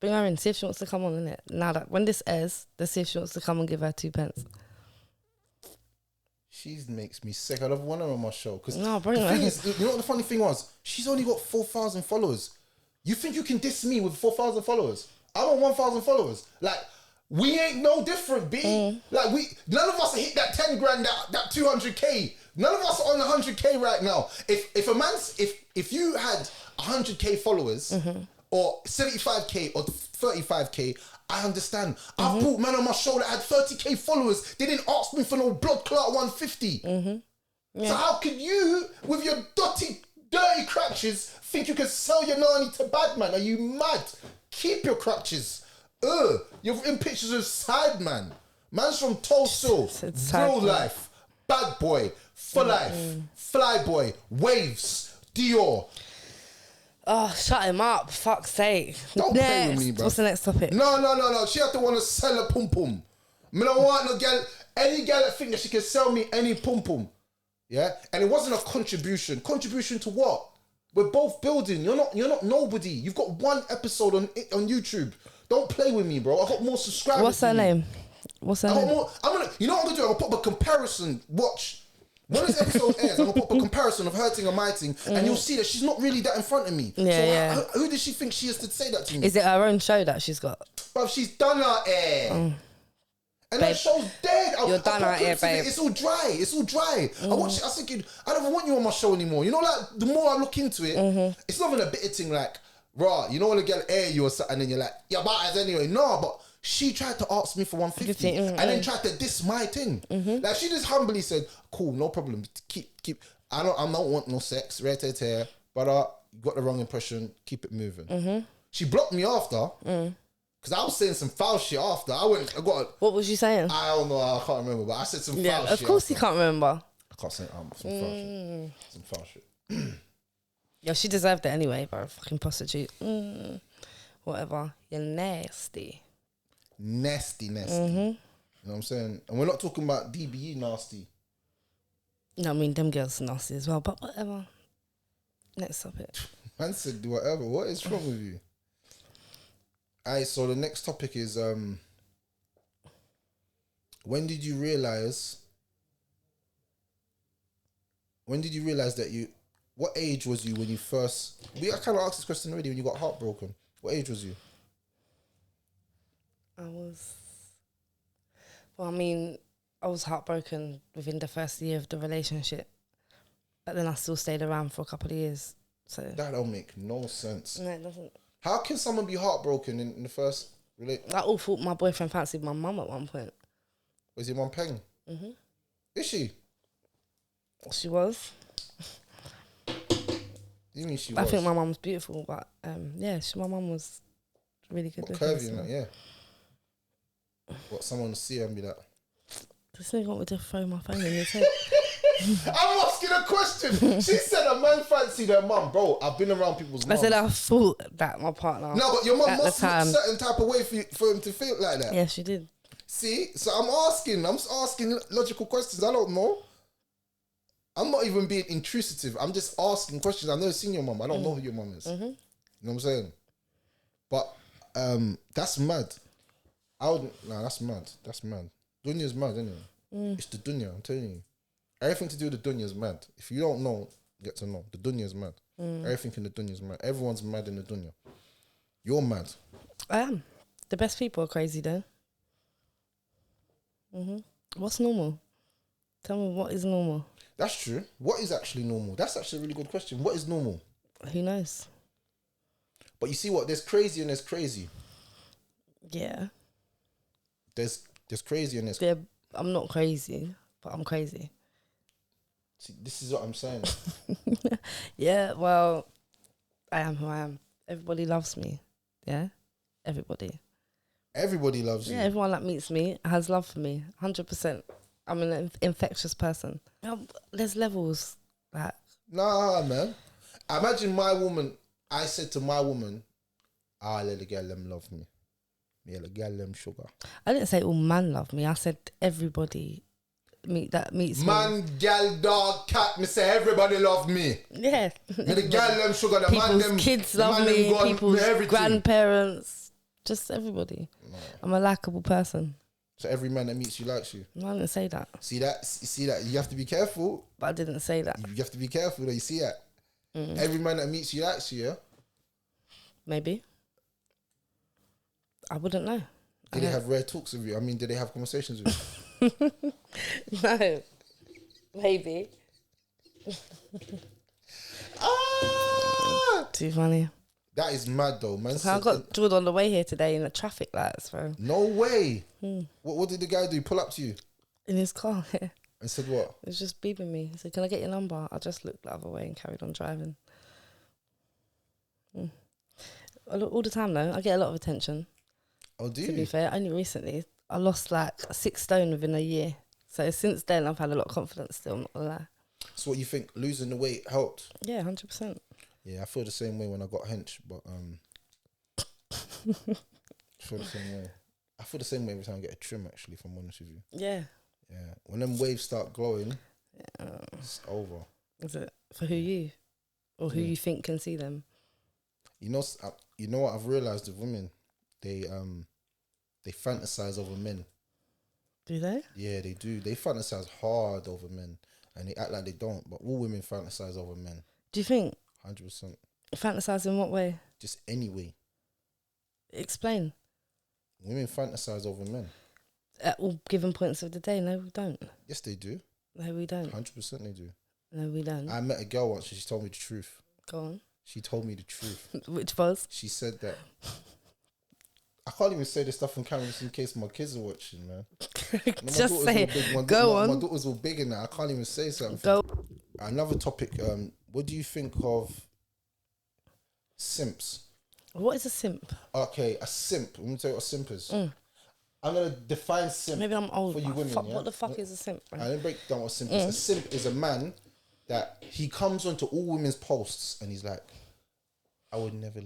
Bring her in, see if she wants to come on, innit? Now that when this airs, let's see if she wants to come and give her 2 pence. She makes me sick. I love one her on my show. Because no, the thing is, you know what the funny thing was? She's only got 4,000 followers. You think you can diss me with 4,000 followers? I'm on 1,000 followers. Like, we ain't no different, B. Like, none of us hit that 10 grand, that 200K. None of us are on 100K right now. If you had 100K followers, or 75K or 35K, I understand. I've brought man on my show that had 30K followers. They didn't ask me for no blood clot 150. So how could you, with your dirty crutches, think you can sell your nanny to bad man? Are you mad? Keep your crutches. You're in pictures of side man. Man's from Tulsa, real life, bad boy, for life, fly boy, waves, Dior. Oh, shut him up. Fuck's sake. Don't play with me, bro. What's the next topic? No. She have to want to sell a pum-pum. I don't want no girl, any girl that think that she can sell me any pum-pum. Yeah? And it wasn't a contribution. Contribution to what? We're both building. You're not nobody. You've got one episode on YouTube. Don't play with me, bro. I got more subscribers. What's her name? You know what I'm gonna do? I'm gonna put up a comparison. Watch. When this episode airs, I'm gonna put up a comparison of her thing and my thing, and you'll see that she's not really that in front of me. Who does she think she is to say that to me? Is it her own show that she's got? Bruv, she's done her hair. And that show's dead. You're done her hair, babe. It's all dry. I watch it, I was thinking, I don't want you on my show anymore. You know, like, the more I look into it, it's not even a bitter thing like, raw, you know when a girl air you or something, and then you're like, yeah, but anyway. No, but she tried to ask me for 150 and then tried to diss my thing. Like, she just humbly said, cool, no problem. Keep. I don't want no sex. But you got the wrong impression. Keep it moving. She blocked me after because I was saying some foul shit after. What was you saying? I don't know. I can't remember, but I said some foul shit. Of course after. you can't remember. I can't say some foul shit. Yeah, she deserved it anyway, bro. Fucking prostitute. Whatever. You're nasty. Nasty. You know what I'm saying? And we're not talking about DBE nasty. No, I mean, them girls are nasty as well, but whatever. Next topic. Man said do whatever. What is wrong with you? Alright, so the next topic is when did you realise that you, what age was you when you first, I kind of asked this question already, when you got heartbroken. What age was you? I was heartbroken within the first year of the relationship, but then I still stayed around for a couple of years. So that don't make no sense. No, it doesn't. How can someone be heartbroken in the first relationship? I all thought my boyfriend fancied my mum at one point. Was your mum peng? Is she? She was. You mean she I was? think my mum's beautiful, but my mum was really good looking. Curvy and that, yeah. What, someone to see her and be like, this nigga want me to throw my phone in his head. I'm asking a question. She said a man fancied her mum. Bro, I've been around people's mums. I said I thought that my partner. No, but your mum must look a certain type of way for him to feel like that. Yeah, she did. See? So I'm asking logical questions. I don't know. I'm not even being intrusive. I'm just asking questions. I've never seen your mum. I don't know who your mum is. You know what I'm saying? But that's mad. That's mad. That's mad. Dunya's mad, isn't it? It's the dunya, I'm telling you. Everything to do with the dunya is mad. If you don't know, get to know. The dunya is mad. Everything in the dunya is mad. Everyone's mad in the dunya. You're mad. I am. The best people are crazy though. What's normal? Tell me what is normal. That's true. What is actually normal? That's actually a really good question. What is normal? Who knows? But you see what? There's crazy and there's crazy. Yeah. There's crazy and there's... Yeah, I'm not crazy, but I'm crazy. See, this is what I'm saying. Yeah, well, I am who I am. Everybody loves me. Yeah? Everybody. Everybody loves you. Yeah, everyone that meets me has love for me. 100%. I'm an infectious person. There's levels. Nah, man. Imagine my woman. I said to my woman, let the girl them love me. Yeah, the girl them sugar. I didn't say all man love me. I said everybody that meets me. Man, girl, dog, cat. Me say everybody love me. Yeah. Me the girl them sugar. The people's man them kids love me. People's grandparents. Just everybody. No. I'm a likable person. So every man that meets you likes you. No, I didn't say that. See that? See that? You have to be careful. But I didn't say that. You have to be careful. Though. You see that? Every man that meets you likes you. Yeah. Maybe. I wouldn't know. Did they have rare talks with you? I mean, did they have conversations with you? No. Maybe. Too funny. That is mad though, man. I got drilled on the way here today in the traffic lights, bro. No way. What did the guy do? Pull up to you? In his car, yeah. And said what? He was just beeping me. He said, "Can I get your number?" I just looked the other way and carried on driving. All the time though, I get a lot of attention. Oh, do you? To be fair, only recently I lost like 6 stone within a year. So since then, I've had a lot of confidence. Still, I'm not gonna lie. So what you think? Losing the weight helped? Yeah, 100%. Yeah, I feel the same way when I got hench, but I feel the same way. I feel the same way every time I get a trim. Actually, if I'm honest with you. Yeah. Yeah, when them waves start glowing, it's over. Is it for who you, or who you think can see them? You know what I've realized with women, they fantasize over men. Do they? Yeah, they do. They fantasize hard over men, and they act like they don't. But all women fantasize over men. Do you think? 100%. Fantasize in what way? Just any way. Explain. Women fantasize over men. At all given points of the day, no, we don't. Yes, they do. No, we don't. 100% they do. No, we don't. I met a girl once and she told me the truth. Go on. She told me the truth. Which was? She said that. I can't even say this stuff on camera just in case my kids are watching, man. Just say it. Go on. My daughters all big in that. I can't even say something. Go. Another topic. What do you think of simps? What is a simp? Okay, a simp. Let me tell you what a simp is. I'm going to define simp. Maybe I'm old. For you women, yeah? What the fuck is a simp? Let me break down what a simp is. A simp is a man that he comes onto all women's posts and he's like, I would never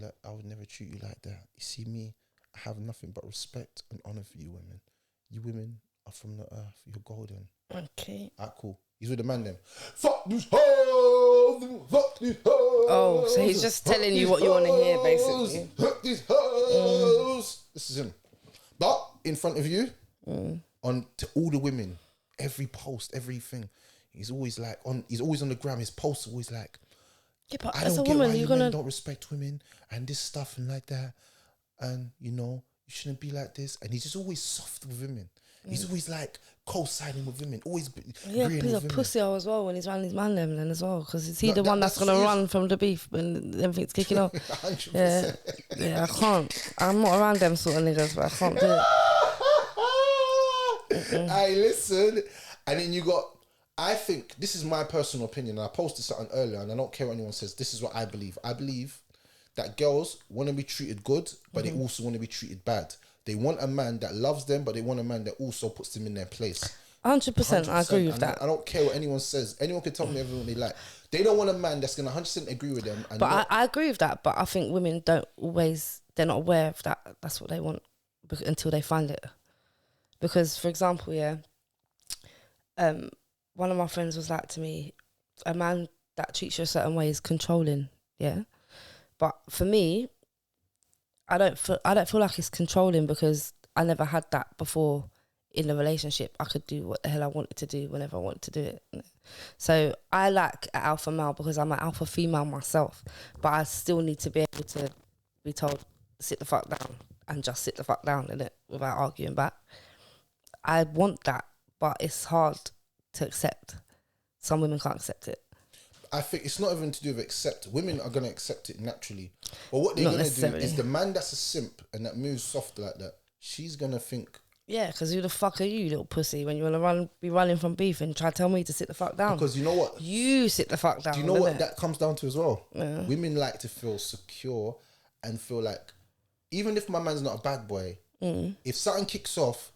treat you like that. You see me, I have nothing but respect and honor for you women. You women are from the earth. You're golden. Okay. Alright, cool. He's with the man then. Fuck these hoes! Fuck these hoes! Oh, so he's just telling you what you want to hear, basically. Fuck these hoes! This is him. But in front of you, on to all the women, every post, everything, he's always like he's always on the gram. His posts are always like, yeah, but I as don't a get woman, why you're you gonna men don't respect women and this stuff and like that, and you know you shouldn't be like this. And he's just always soft with women. He's always like co-signing with women. Always agreeing he's with a women. pussy as well when he's running his man them then as well, because is he the one that's gonna run from the beef when everything's kicking off? 100%. Yeah, I can't. I'm not around them sort of niggas, but I can't do it. Hey, listen, and then you got. I think this is my personal opinion, and I posted something earlier, and I don't care what anyone says. This is what I believe. I believe that girls want to be treated good, but they also want to be treated bad. They want a man that loves them, but they want a man that also puts them in their place. 100%, I agree with that. I don't care what anyone says. Anyone can tell me everything they like. They don't want a man that's going to 100% agree with them. But I agree with that, but I think women don't always, they're not aware of that. That's what they want until they find it. Because, for example, one of my friends was like to me, a man that treats you a certain way is controlling, yeah? But for me, I don't feel like it's controlling because I never had that before in a relationship. I could do what the hell I wanted to do whenever I wanted to do it. So I like an alpha male because I'm an alpha female myself, but I still need to be able to be told, sit the fuck down, and just sit the fuck down, innit, without arguing back. I want that, but it's hard to accept. Some women can't accept it. I think it's not even to do with accept. Women are going to accept it naturally. But what they're going to do is the man that's a simp and that moves soft like that, she's going to think... Yeah, because who the fuck are you, little pussy, when you want to be running from beef and try to tell me to sit the fuck down? Because you know what? You sit the fuck down. Do you know what that comes down to as well? Yeah. Women like to feel secure and feel like, even if my man's not a bad boy, if something kicks off,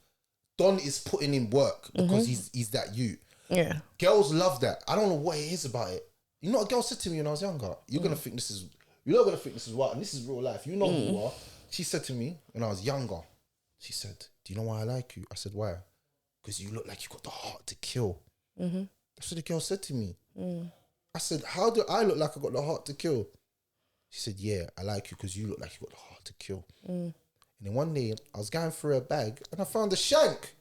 Don is putting in work because he's that you. Yeah. Girls love that. I don't know what it is about it. You know what a girl said to me when I was younger? You're not going to think this is what, and this is real life. You know who you are. She said to me when I was younger, she said, do you know why I like you? I said, why? Because you look like you got the heart to kill. That's what the girl said to me. I said, how do I look like I got the heart to kill? She said, yeah, I like you because you look like you got the heart to kill. And then one day I was going through her bag and I found a shank.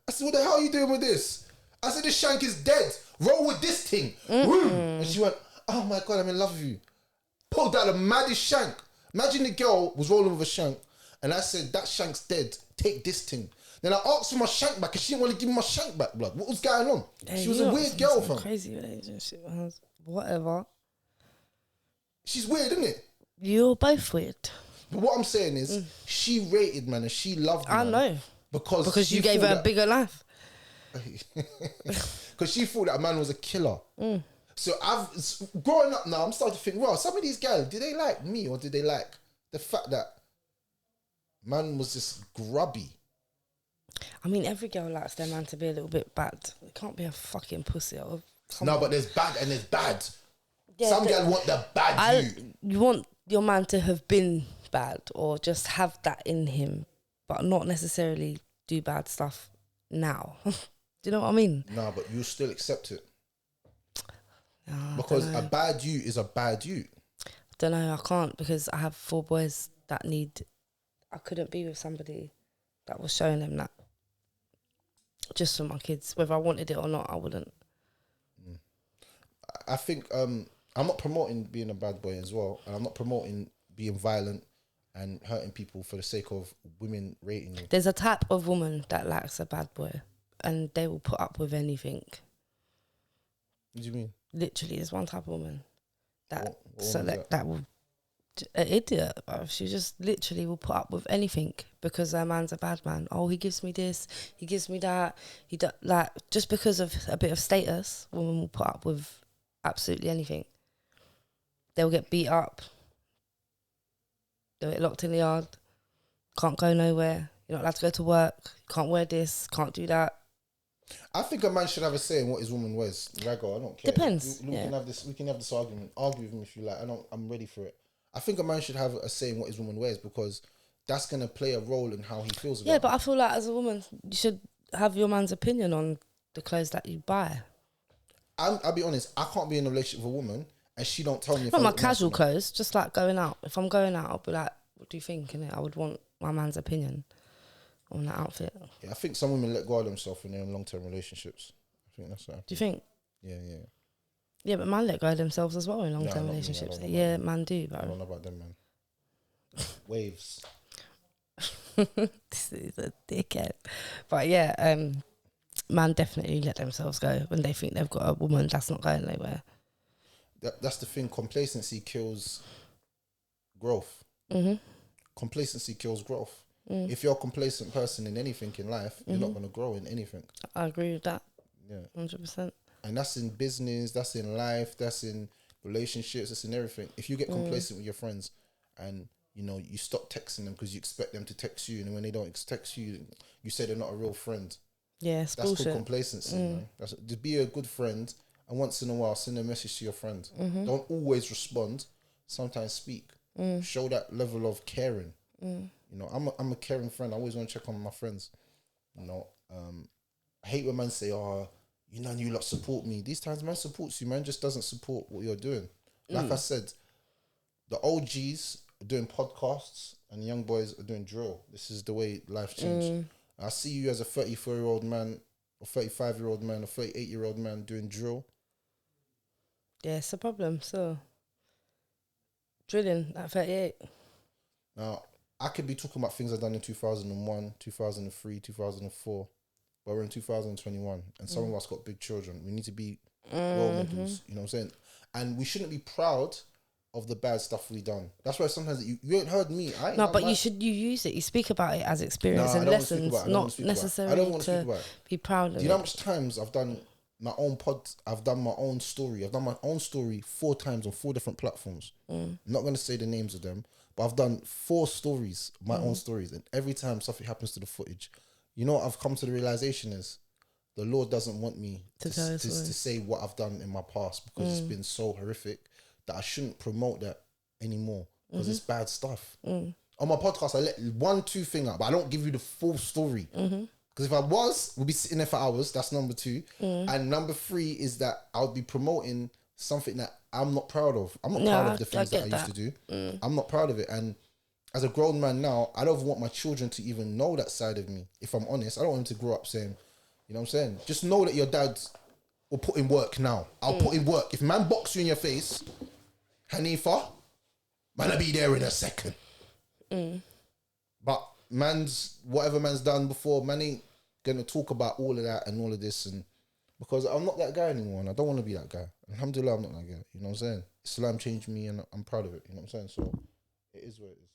I said, what the hell are you doing with this? I said, this shank is dead. Roll with this thing. And she went, oh my God, I'm in love with you. Pulled out the maddest shank. Imagine the girl was rolling with a shank, and I said, that shank's dead. Take this thing. Then I asked for my shank back, and she didn't want to give me my shank back, blood. What was going on? Hey, she was a weird girl, fam. Crazy relationship, whatever. She's weird, isn't it? You're both weird. But what I'm saying is, she rated, man, and she loved me. I know. Because you gave her a bigger life. Because she thought that a man was a killer. So growing up now, I'm starting to think, well, some of these guys, did they like me or did they like the fact that man was just grubby? I mean, every girl likes their man to be a little bit bad. It can't be a fucking pussy. No, but there's bad and there's bad. Yeah, some girls want the bad you want your man to have been bad or just have that in him, but not necessarily do bad stuff now. Do you know what I mean? No, but you still accept it. Because a bad you is a bad you. I don't know, I can't, because I have 4 boys that I couldn't be with somebody that was showing them that. Just for my kids. Whether I wanted it or not, I wouldn't. I think I'm not promoting being a bad boy as well. And I'm not promoting being violent and hurting people for the sake of women rating you. There's a type of woman that likes a bad boy and they will put up with anything. What do you mean? Literally, there's one type of woman that that will, an idiot. She just literally will put up with anything because her man's a bad man. Oh, he gives me this, he gives me that. Just because of a bit of status, women will put up with absolutely anything. They'll get beat up. They'll get locked in the yard. Can't go nowhere. You're not allowed to go to work. Can't wear this. Can't do that. I think a man should have a say in what his woman wears. Raggo, I don't care. Depends. We can have this. We can have this argument. Argue with me if you like. I'm ready for it. I think a man should have a say in what his woman wears because that's gonna play a role in how he feels about. Yeah, but I feel like as a woman, you should have your man's opinion on the clothes that you buy. I'll be honest. I can't be in a relationship with a woman and she don't tell me. Not my casual clothes, just like going out. If I'm going out, I'll be like, "What do you think?" Innit? I would want my man's opinion on that outfit. Yeah, I think some women let go of themselves when they're in long-term relationships. I think that's that. Do you think? Yeah. Yeah, but man let go of themselves as well in long-term relationships. Yeah, man do, bro. I don't know about them, man. Waves. This is a dickhead. But yeah, man definitely let themselves go when they think they've got a woman that's not going anywhere. That's the thing. Complacency kills growth. Complacency kills growth. If you're a complacent person in anything in life, you're not going to grow in anything. I agree with that. Yeah. 100%. And that's in business, that's in life, that's in relationships, that's in everything. If you get complacent with your friends and, you stop texting them because you expect them to text you, and when they don't text you, you say they're not a real friend. Yeah, that's bullshit. Called complacency, man. Just be a good friend and once in a while send a message to your friend. Don't always respond. Sometimes speak. Show that level of caring. I'm a caring friend. I always want to check on my friends. I hate when men say, "Oh, you lot support me." These times, man supports you. Man just doesn't support what you're doing. Like I said, the OGs are doing podcasts and the young boys are doing drill. This is the way life changed. I see you as a 34-year-old man, or 35-year-old man, or 38-year-old man doing drill. Yeah, it's a problem. So, drilling at 38. Now, I could be talking about things I've done in 2001, 2003, 2004. But we're in 2021 and some of us got big children. We need to be role models, you know what I'm saying? And we shouldn't be proud of the bad stuff we've done. That's why sometimes you ain't heard me. You use it. You speak about it as experience and lessons, not necessarily to be proud of it. Do you know how much times I've done my own I've done my own story. I've done my own story 4 times on 4 different platforms. I'm not going to say the names of them, but I've done 4 stories, my own stories. And every time something happens to the footage, what I've come to the realization is the Lord doesn't want me to say what I've done in my past because it's been so horrific that I shouldn't promote that anymore because it's bad stuff. On my podcast, I let 1-2 thing out, but I don't give you the full story. Because if I we'll be sitting there for hours. That's number 2. And number 3 is that I would be promoting something that I'm not proud of. I'm not proud of the things that I used to do. I'm not proud of it. And as a grown man now, I don't want my children to even know that side of me. If I'm honest, I don't want them to grow up saying, You know what I'm saying? Just know that your dad will put in work now. I'll put in work. If man box you in your face, Hanifa, man, I'll be there in a second. But whatever man's done before, man ain't gonna talk about all of that and all of this, and because I'm not that guy anymore, and I don't want to be that guy. Alhamdulillah, I'm not that guy. You know what I'm saying? Islam changed me, and I'm proud of it. You know what I'm saying? So it is what it is.